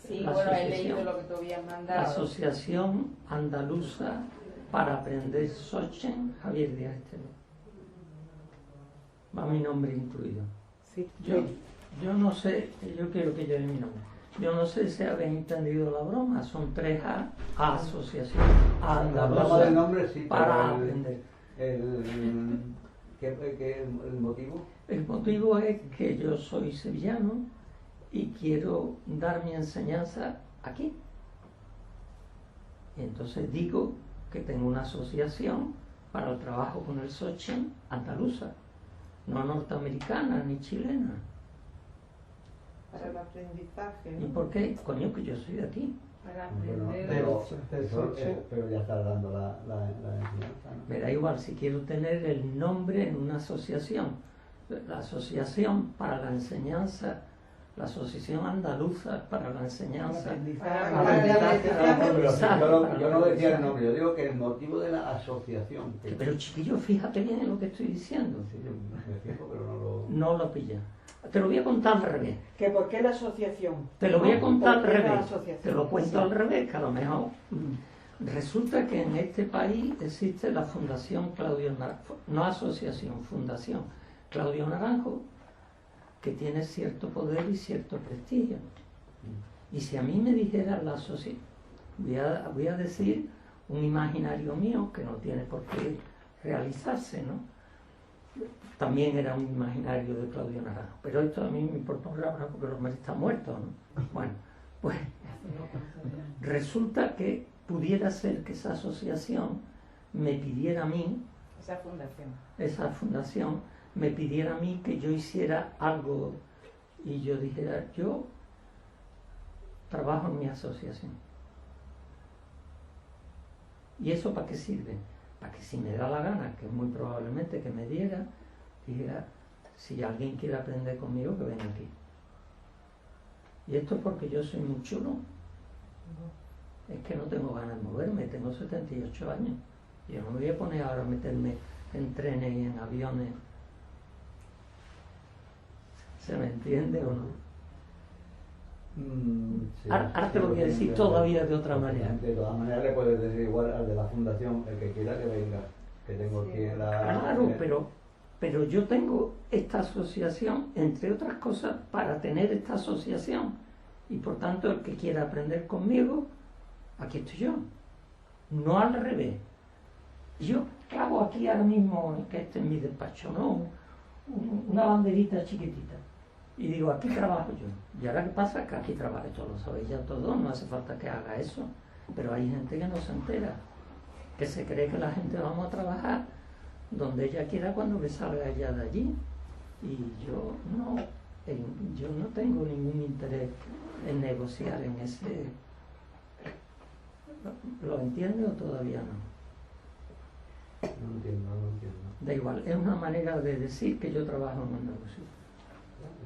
Speaker 8: Sí,
Speaker 1: La
Speaker 8: bueno, he
Speaker 1: asociación.
Speaker 8: leído lo que tú habías
Speaker 1: La
Speaker 8: mandado.
Speaker 1: Asociación Andaluza para Aprender Dzogchen, Javier Díaz Esteve. Va mi nombre incluido.
Speaker 4: Sí,
Speaker 1: Yo no sé, yo quiero que lleve mi nombre. Yo no sé si habéis entendido la broma, son 3A, Asociación
Speaker 3: La broma del
Speaker 1: Andaluza
Speaker 3: nombre sí,
Speaker 1: para
Speaker 3: pero
Speaker 1: aprender.
Speaker 3: el motivo.
Speaker 1: El motivo es que yo soy sevillano y quiero dar mi enseñanza aquí. Y entonces digo que tengo una asociación para el trabajo con el Dzogchen andaluza, no norteamericana ni chilena.
Speaker 7: Para el aprendizaje,
Speaker 1: ¿Y
Speaker 7: ¿no?
Speaker 1: por qué? Coño, que yo soy de aquí.
Speaker 8: Para
Speaker 3: Bueno,
Speaker 8: aprender.
Speaker 3: pero ya está dando la enseñanza, ¿no?
Speaker 1: Me da igual si quiero tener el nombre en una asociación. La Asociación para la Enseñanza, la Asociación Andaluza para la Enseñanza.
Speaker 3: Yo no decía el nombre, yo digo que el motivo de la asociación.
Speaker 1: Pero chiquillo, fíjate bien en lo que estoy diciendo.
Speaker 3: Sí, yo me fijo, pero no lo...
Speaker 1: No lo pilla. Te lo voy a contar al revés.
Speaker 4: ¿Que por qué la asociación?
Speaker 1: Te lo voy a contar al
Speaker 4: ¿Por qué la
Speaker 1: revés.
Speaker 4: asociación?
Speaker 1: Te lo cuento
Speaker 4: Sí.
Speaker 1: al revés, que a lo mejor resulta que en este país existe la Fundación Claudio Naranjo, no asociación, Fundación Claudio Naranjo, que tiene cierto poder y cierto prestigio. Y si a mí me dijera la asociación, voy a decir un imaginario mío que no tiene por qué realizarse, ¿no? También era un imaginario de Claudio Naranjo, pero esto a mí me importa un rábano porque el hombre está muerto, ¿no? Bueno, pues resulta que pudiera ser que esa asociación me pidiera a mí, esa fundación, me pidiera a mí que yo hiciera algo y yo dijera, yo trabajo en mi asociación. ¿Y eso para qué sirve? Para que si me da la gana, que muy probablemente que me diera, dijera, si alguien quiere aprender conmigo, que venga aquí. Y esto es porque yo soy muy chulo. Es que no tengo ganas de moverme, tengo 78 años. Yo no me voy a poner ahora a meterme en trenes y en aviones. ¿Se me entiende o no?
Speaker 3: Sí,
Speaker 1: Ahora te lo voy a decir todavía de otra manera.
Speaker 3: De todas maneras le puedes decir igual al de la fundación, el que quiera que venga, que tengo aquí en la...
Speaker 1: Claro, pero yo tengo esta asociación, entre otras cosas, para tener esta asociación. Y por tanto, el que quiera aprender conmigo, aquí estoy yo. No al revés. Yo clavo aquí ahora mismo, que este es mi despacho, ¿no? Una banderita chiquitita. Y digo, aquí trabajo yo. ¿Y ahora qué pasa? Que aquí trabajo. Esto lo sabéis ya todos, no hace falta que haga eso. Pero hay gente que no se entera, que se cree que la gente vamos a trabajar donde ella quiera cuando me salga ella de allí. Y yo no tengo ningún interés en negociar en ese... ¿Lo entiende o todavía no?
Speaker 3: No entiendo.
Speaker 1: Da igual, es una manera de decir que yo trabajo en Andalucía.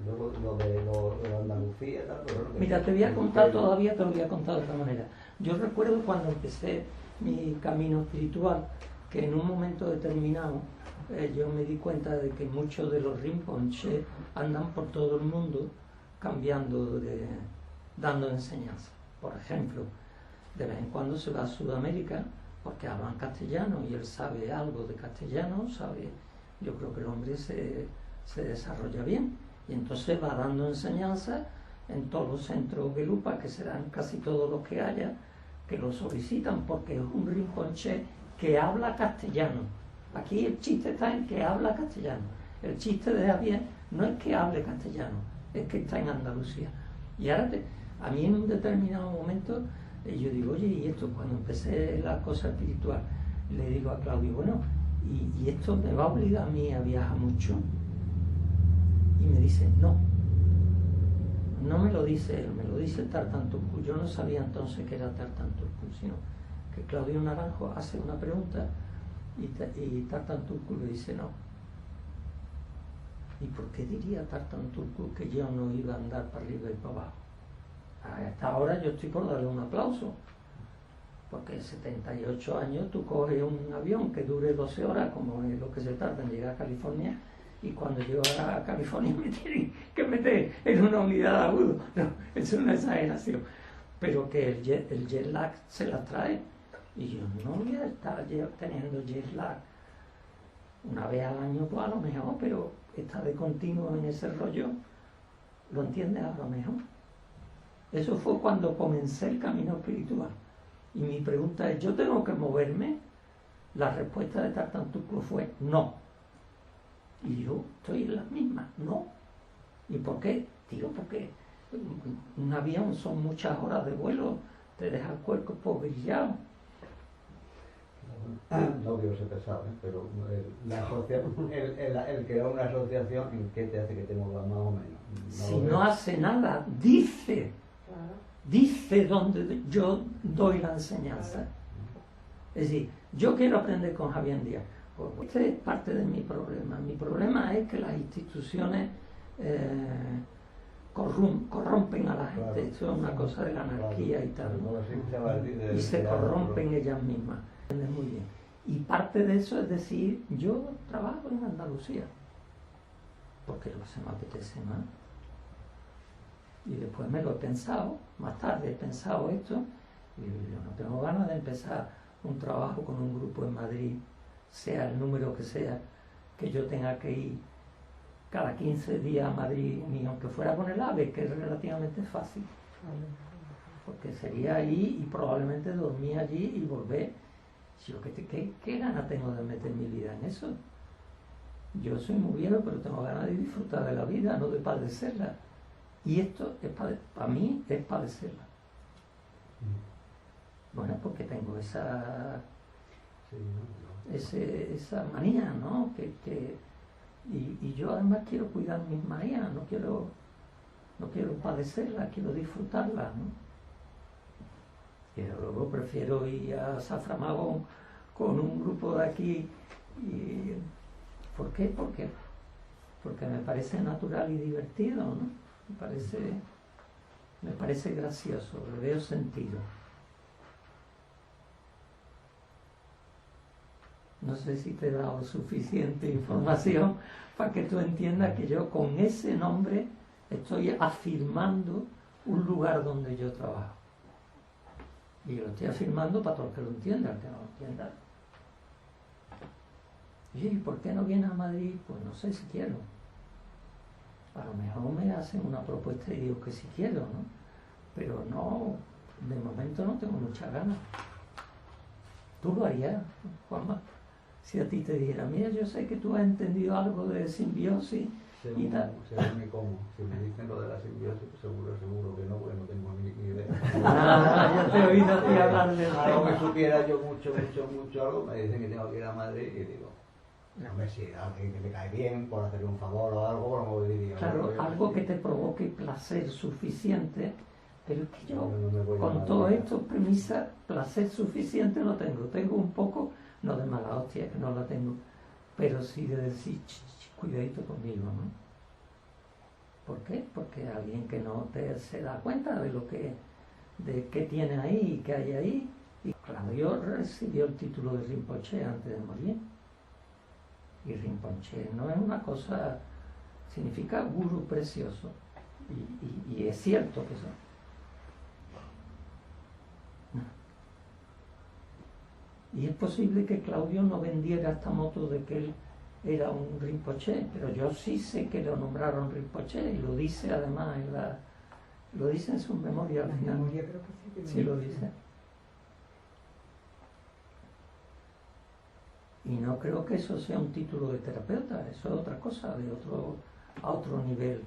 Speaker 3: Luego lo de Andalucía y tal, pero bueno,
Speaker 1: Mira, te voy a contar todavía, te lo voy a contar de otra manera. Yo recuerdo cuando empecé mi camino espiritual, que en un momento determinado yo me di cuenta de que muchos de los rinpoche andan por todo el mundo cambiando dando enseñanza. Por ejemplo, de vez en cuando se va a Sudamérica porque hablan castellano y él sabe algo de castellano, yo creo que el hombre se desarrolla bien y entonces va dando enseñanza en todos los centros Gelupa, que serán casi todos los que haya, que lo solicitan porque es un rinpoche que habla castellano. Aquí el chiste está en que habla castellano. El chiste de Javier no es que hable castellano, es que está en Andalucía. Y ahora a mí en un determinado momento yo digo, oye, y esto cuando empecé la cosa espiritual, le digo a Claudio, bueno, y esto me va a obligar a mí a viajar mucho. Y me dice, no me lo dice él, me lo dice Tartán-Turku. Yo no sabía entonces que era Tartán-Turku, sino que Claudio Naranjo hace una pregunta y Tartán-Turku le dice no. ¿Y por qué diría Tartán-Turku que yo no iba a andar para arriba y para abajo? Hasta ahora yo estoy por darle un aplauso, porque en 78 años tú coges un avión que dure 12 horas, como es lo que se tarda en llegar a California, y cuando llego a California me tienen que meter en una unidad de agudo. No, es una exageración. Pero que el jet lag se la trae. Y yo no voy a estar teniendo jet lag una vez al año, pues a lo mejor, pero está de continuo en ese rollo, lo entiendes a lo mejor. Eso fue cuando comencé el camino espiritual. Y mi pregunta es, ¿yo tengo que moverme? La respuesta de Tartán-Turku fue no. Y yo estoy en las mismas, no. ¿Y por qué? Digo, porque un avión son muchas horas de vuelo, te deja el cuerpo brillado.
Speaker 3: No quiero ser pesado, pero el crear una asociación, ¿en qué te hace que te muevas más o menos?
Speaker 1: Si no hace nada, dice donde yo doy la enseñanza. Es decir, yo quiero aprender con Javier Díaz. Pues este es parte de mi problema. Mi problema es que las instituciones corrompen a la gente. Claro. Eso es una cosa de la anarquía y tal, ¿no? Y se corrompen ellas mismas. Muy bien. Y parte de eso es decir, yo trabajo en Andalucía, porque lo que se me apetece más. Y después me lo he pensado, más tarde he pensado esto, y yo no tengo ganas de empezar un trabajo con un grupo en Madrid, sea el número que sea, que yo tenga que ir cada 15 días a Madrid, ni aunque fuera con el AVE, que es relativamente fácil. Porque sería ahí y probablemente dormir allí y volver. ¿Qué ganas tengo de meter mi vida en eso? Yo soy muy viejo, pero tengo ganas de disfrutar de la vida, no de padecerla. Y esto es para mí es padecerla. Bueno, porque tengo esa manía, ¿no? Y yo además quiero cuidar mis manías, no quiero padecerla, quiero disfrutarla, ¿no? Y luego prefiero ir a Zaframagón con un grupo de aquí. ¿Por qué? Porque me parece natural y divertido, ¿no? Me parece gracioso, le veo sentido. No sé si te he dado suficiente información para que tú entiendas que yo con ese nombre estoy afirmando un lugar donde yo trabajo. Y lo estoy afirmando para todo el que lo entienda, el que no lo entienda. ¿Y por qué no vienes a Madrid? Pues no sé si quiero. A lo mejor me hacen una propuesta y digo que sí quiero, ¿no? Pero no, de momento no tengo muchas ganas. Tú lo harías, Juanma. Si a ti te dijera, mira, yo sé que tú has entendido algo de simbiosis y tal.
Speaker 3: Según me como. Si me dicen lo de la simbiosis, pues seguro que no, porque no tengo ni idea.
Speaker 1: Ya te he oído a ti hablar de eso.
Speaker 3: Algo que supiera yo mucho algo, me dicen que tengo que ir a Madrid y digo, no me si alguien que me cae bien por hacerle un favor o algo, no me diría.
Speaker 1: Claro, algo que te provoque placer suficiente, pero es que yo con todo esto premisa, placer suficiente no tengo. Tengo un poco, no de mala hostia, que no la tengo, pero sí de decir, cuidadito conmigo, ¿no? ¿Por qué? Porque alguien que no se da cuenta de qué tiene ahí y qué hay ahí. Y Claudio recibió el título de Rinpoche antes de morir. Y Rinpoche no es una cosa, significa gurú precioso. Y es cierto que eso. Y es posible que Claudio no vendiera esta moto de que él era un Rinpoche, pero yo sí sé que lo nombraron Rinpoche y lo dice además lo dice en su memoria al final.
Speaker 4: Memoria creo que sí, que
Speaker 1: Sí lo dice. Y no creo que eso sea un título de terapeuta, eso es otra cosa, a otro nivel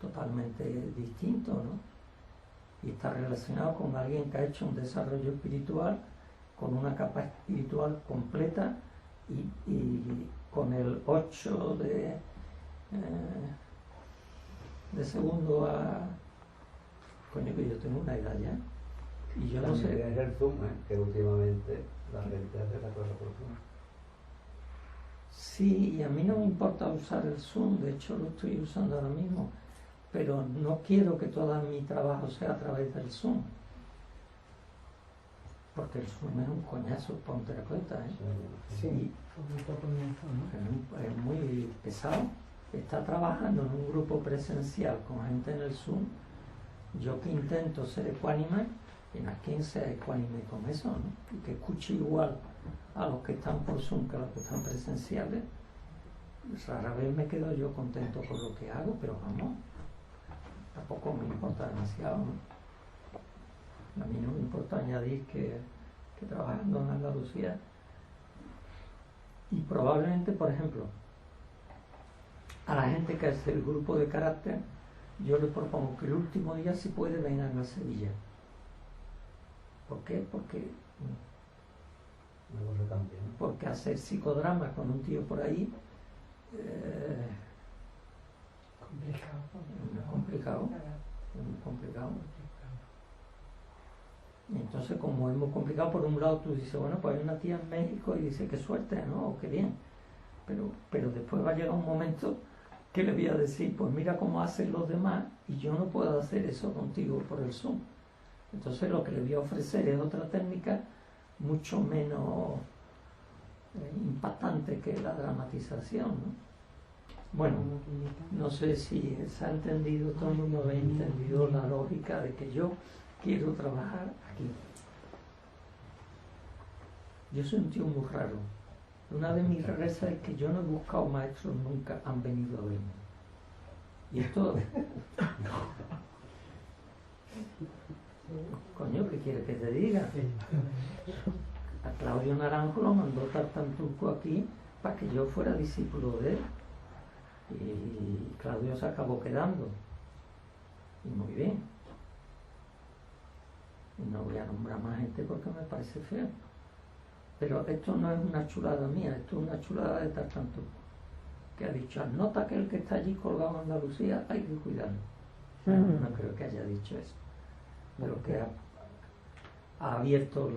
Speaker 1: totalmente distinto, ¿no? Y está relacionado con alguien que ha hecho un desarrollo espiritual, con una capa espiritual completa y con el 8 de segundo a... Coño, que yo tengo una edad ya. Y yo no sé...
Speaker 3: Es el Zoom, que últimamente la gente hace la cosa por Zoom.
Speaker 1: Sí, y a mí no me importa usar el Zoom, de hecho lo estoy usando ahora mismo, pero no quiero que todo mi trabajo sea a través del Zoom. Porque el Zoom es un coñazo para un terapeuta, ¿eh?
Speaker 4: Sí,
Speaker 1: Y
Speaker 4: un poco coñazo, ¿no?
Speaker 1: es muy pesado. Está trabajando en un grupo presencial con gente en el Zoom. Yo que intento ser ecuánime, y no es quien sea ecuánime con eso, ¿no? Y que escuche igual a los que están por Zoom que a los que están presenciales. Rara vez me quedo yo contento con lo que hago, pero vamos, tampoco me importa demasiado, ¿no? A mí no me importa añadir que trabajando en Andalucía y probablemente, por ejemplo, a la gente que hace el grupo de carácter, yo les propongo que el último día, si puede, vengan a Sevilla. ¿Por qué? Porque hacer psicodrama con un tío por ahí es muy complicado. Y entonces, como es muy complicado, por un lado tú dices, bueno, pues hay una tía en México y dice, qué suerte, ¿no? O qué bien. Pero después va a llegar un momento que le voy a decir, pues mira cómo hacen los demás y yo no puedo hacer eso contigo por el Zoom. Entonces lo que le voy a ofrecer es otra técnica mucho menos impactante que la dramatización, ¿no? Bueno, no sé si se ha entendido, todo el mundo ha entendido la lógica de que yo quiero trabajar aquí. Yo soy un tío muy raro. Una de mis rarezas es que yo no he buscado maestros, nunca han venido a verme. Y esto... Coño, ¿qué quieres que te diga? A Claudio Naranjo lo mandó Tartanturco aquí para que yo fuera discípulo de él. Y Claudio se acabó quedando. Y muy bien. Y no voy a nombrar más gente porque me parece feo. Pero esto no es una chulada mía, esto es una chulada de Tartanturco, que ha dicho, nota que el que está allí colgado en Andalucía hay que cuidarlo. No creo que haya dicho eso, pero que ha abierto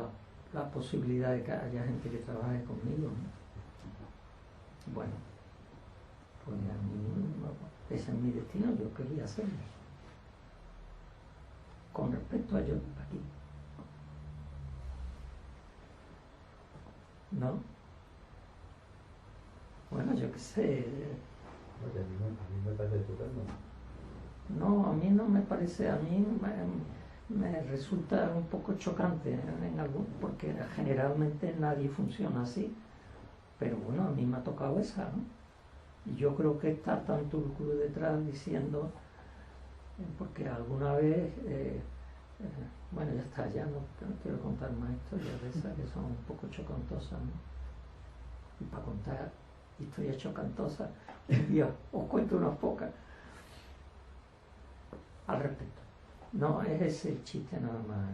Speaker 1: la posibilidad de que haya gente que trabaje conmigo, ¿no? Bueno, pues a mí ese es mi destino, yo quería hacerlo. Con respecto a yo aquí. ¿No? Bueno, yo qué sé.
Speaker 3: Oye, a mí me parece estupendo.
Speaker 1: No, a mí no me parece, a mí me resulta un poco chocante porque generalmente nadie funciona así. Pero bueno, a mí me ha tocado esa, ¿no? Y yo creo que está tanto el club detrás diciendo, porque alguna vez, bueno, ya está, ya no quiero contar más historias de esas que son un poco chocantosas, ¿no? Y para contar historias chocantosas, Dios, os cuento unas pocas al respecto. No es ese el chiste nada más.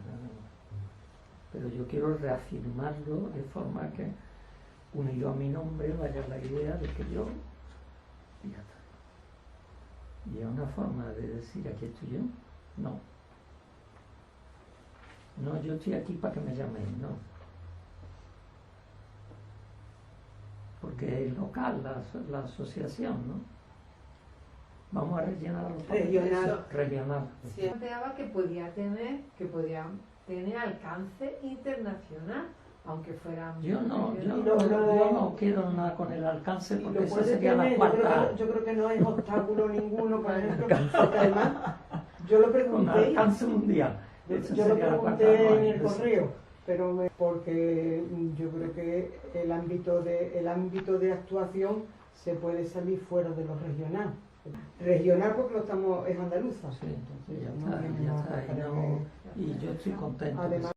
Speaker 1: Pero yo quiero reafirmarlo de forma que, unido a mi nombre, vaya la idea de que yo, fíjate, y es una forma de decir, aquí estoy yo, no. No, yo estoy aquí para que me llaméis, no. Porque es local la asociación, ¿no? Vamos a rellenar los
Speaker 4: Regional.
Speaker 1: Regional.
Speaker 7: Sí.
Speaker 9: Planteaba que podía tener alcance internacional, aunque fuera
Speaker 1: Yo no
Speaker 4: no-
Speaker 1: quiero nada con el alcance
Speaker 4: Y
Speaker 1: porque
Speaker 4: lo
Speaker 1: eso
Speaker 4: puede
Speaker 1: sería la
Speaker 4: tener,
Speaker 1: cuarta.
Speaker 4: yo creo que no es obstáculo ninguno, por ejemplo, porque además yo lo
Speaker 1: Con
Speaker 4: pregunté,
Speaker 1: alcance mundial. Eso
Speaker 4: yo lo
Speaker 1: sería la cuarta
Speaker 4: pregunté en el
Speaker 1: anual.
Speaker 4: correo, pero porque yo creo que el ámbito de actuación se puede salir fuera de lo regional. Regional porque es andaluza.
Speaker 1: Sí, entonces ya
Speaker 4: No
Speaker 1: está,
Speaker 4: tiene
Speaker 1: ya
Speaker 4: más
Speaker 1: está.
Speaker 4: para
Speaker 1: Y yo estoy contento.
Speaker 4: Además,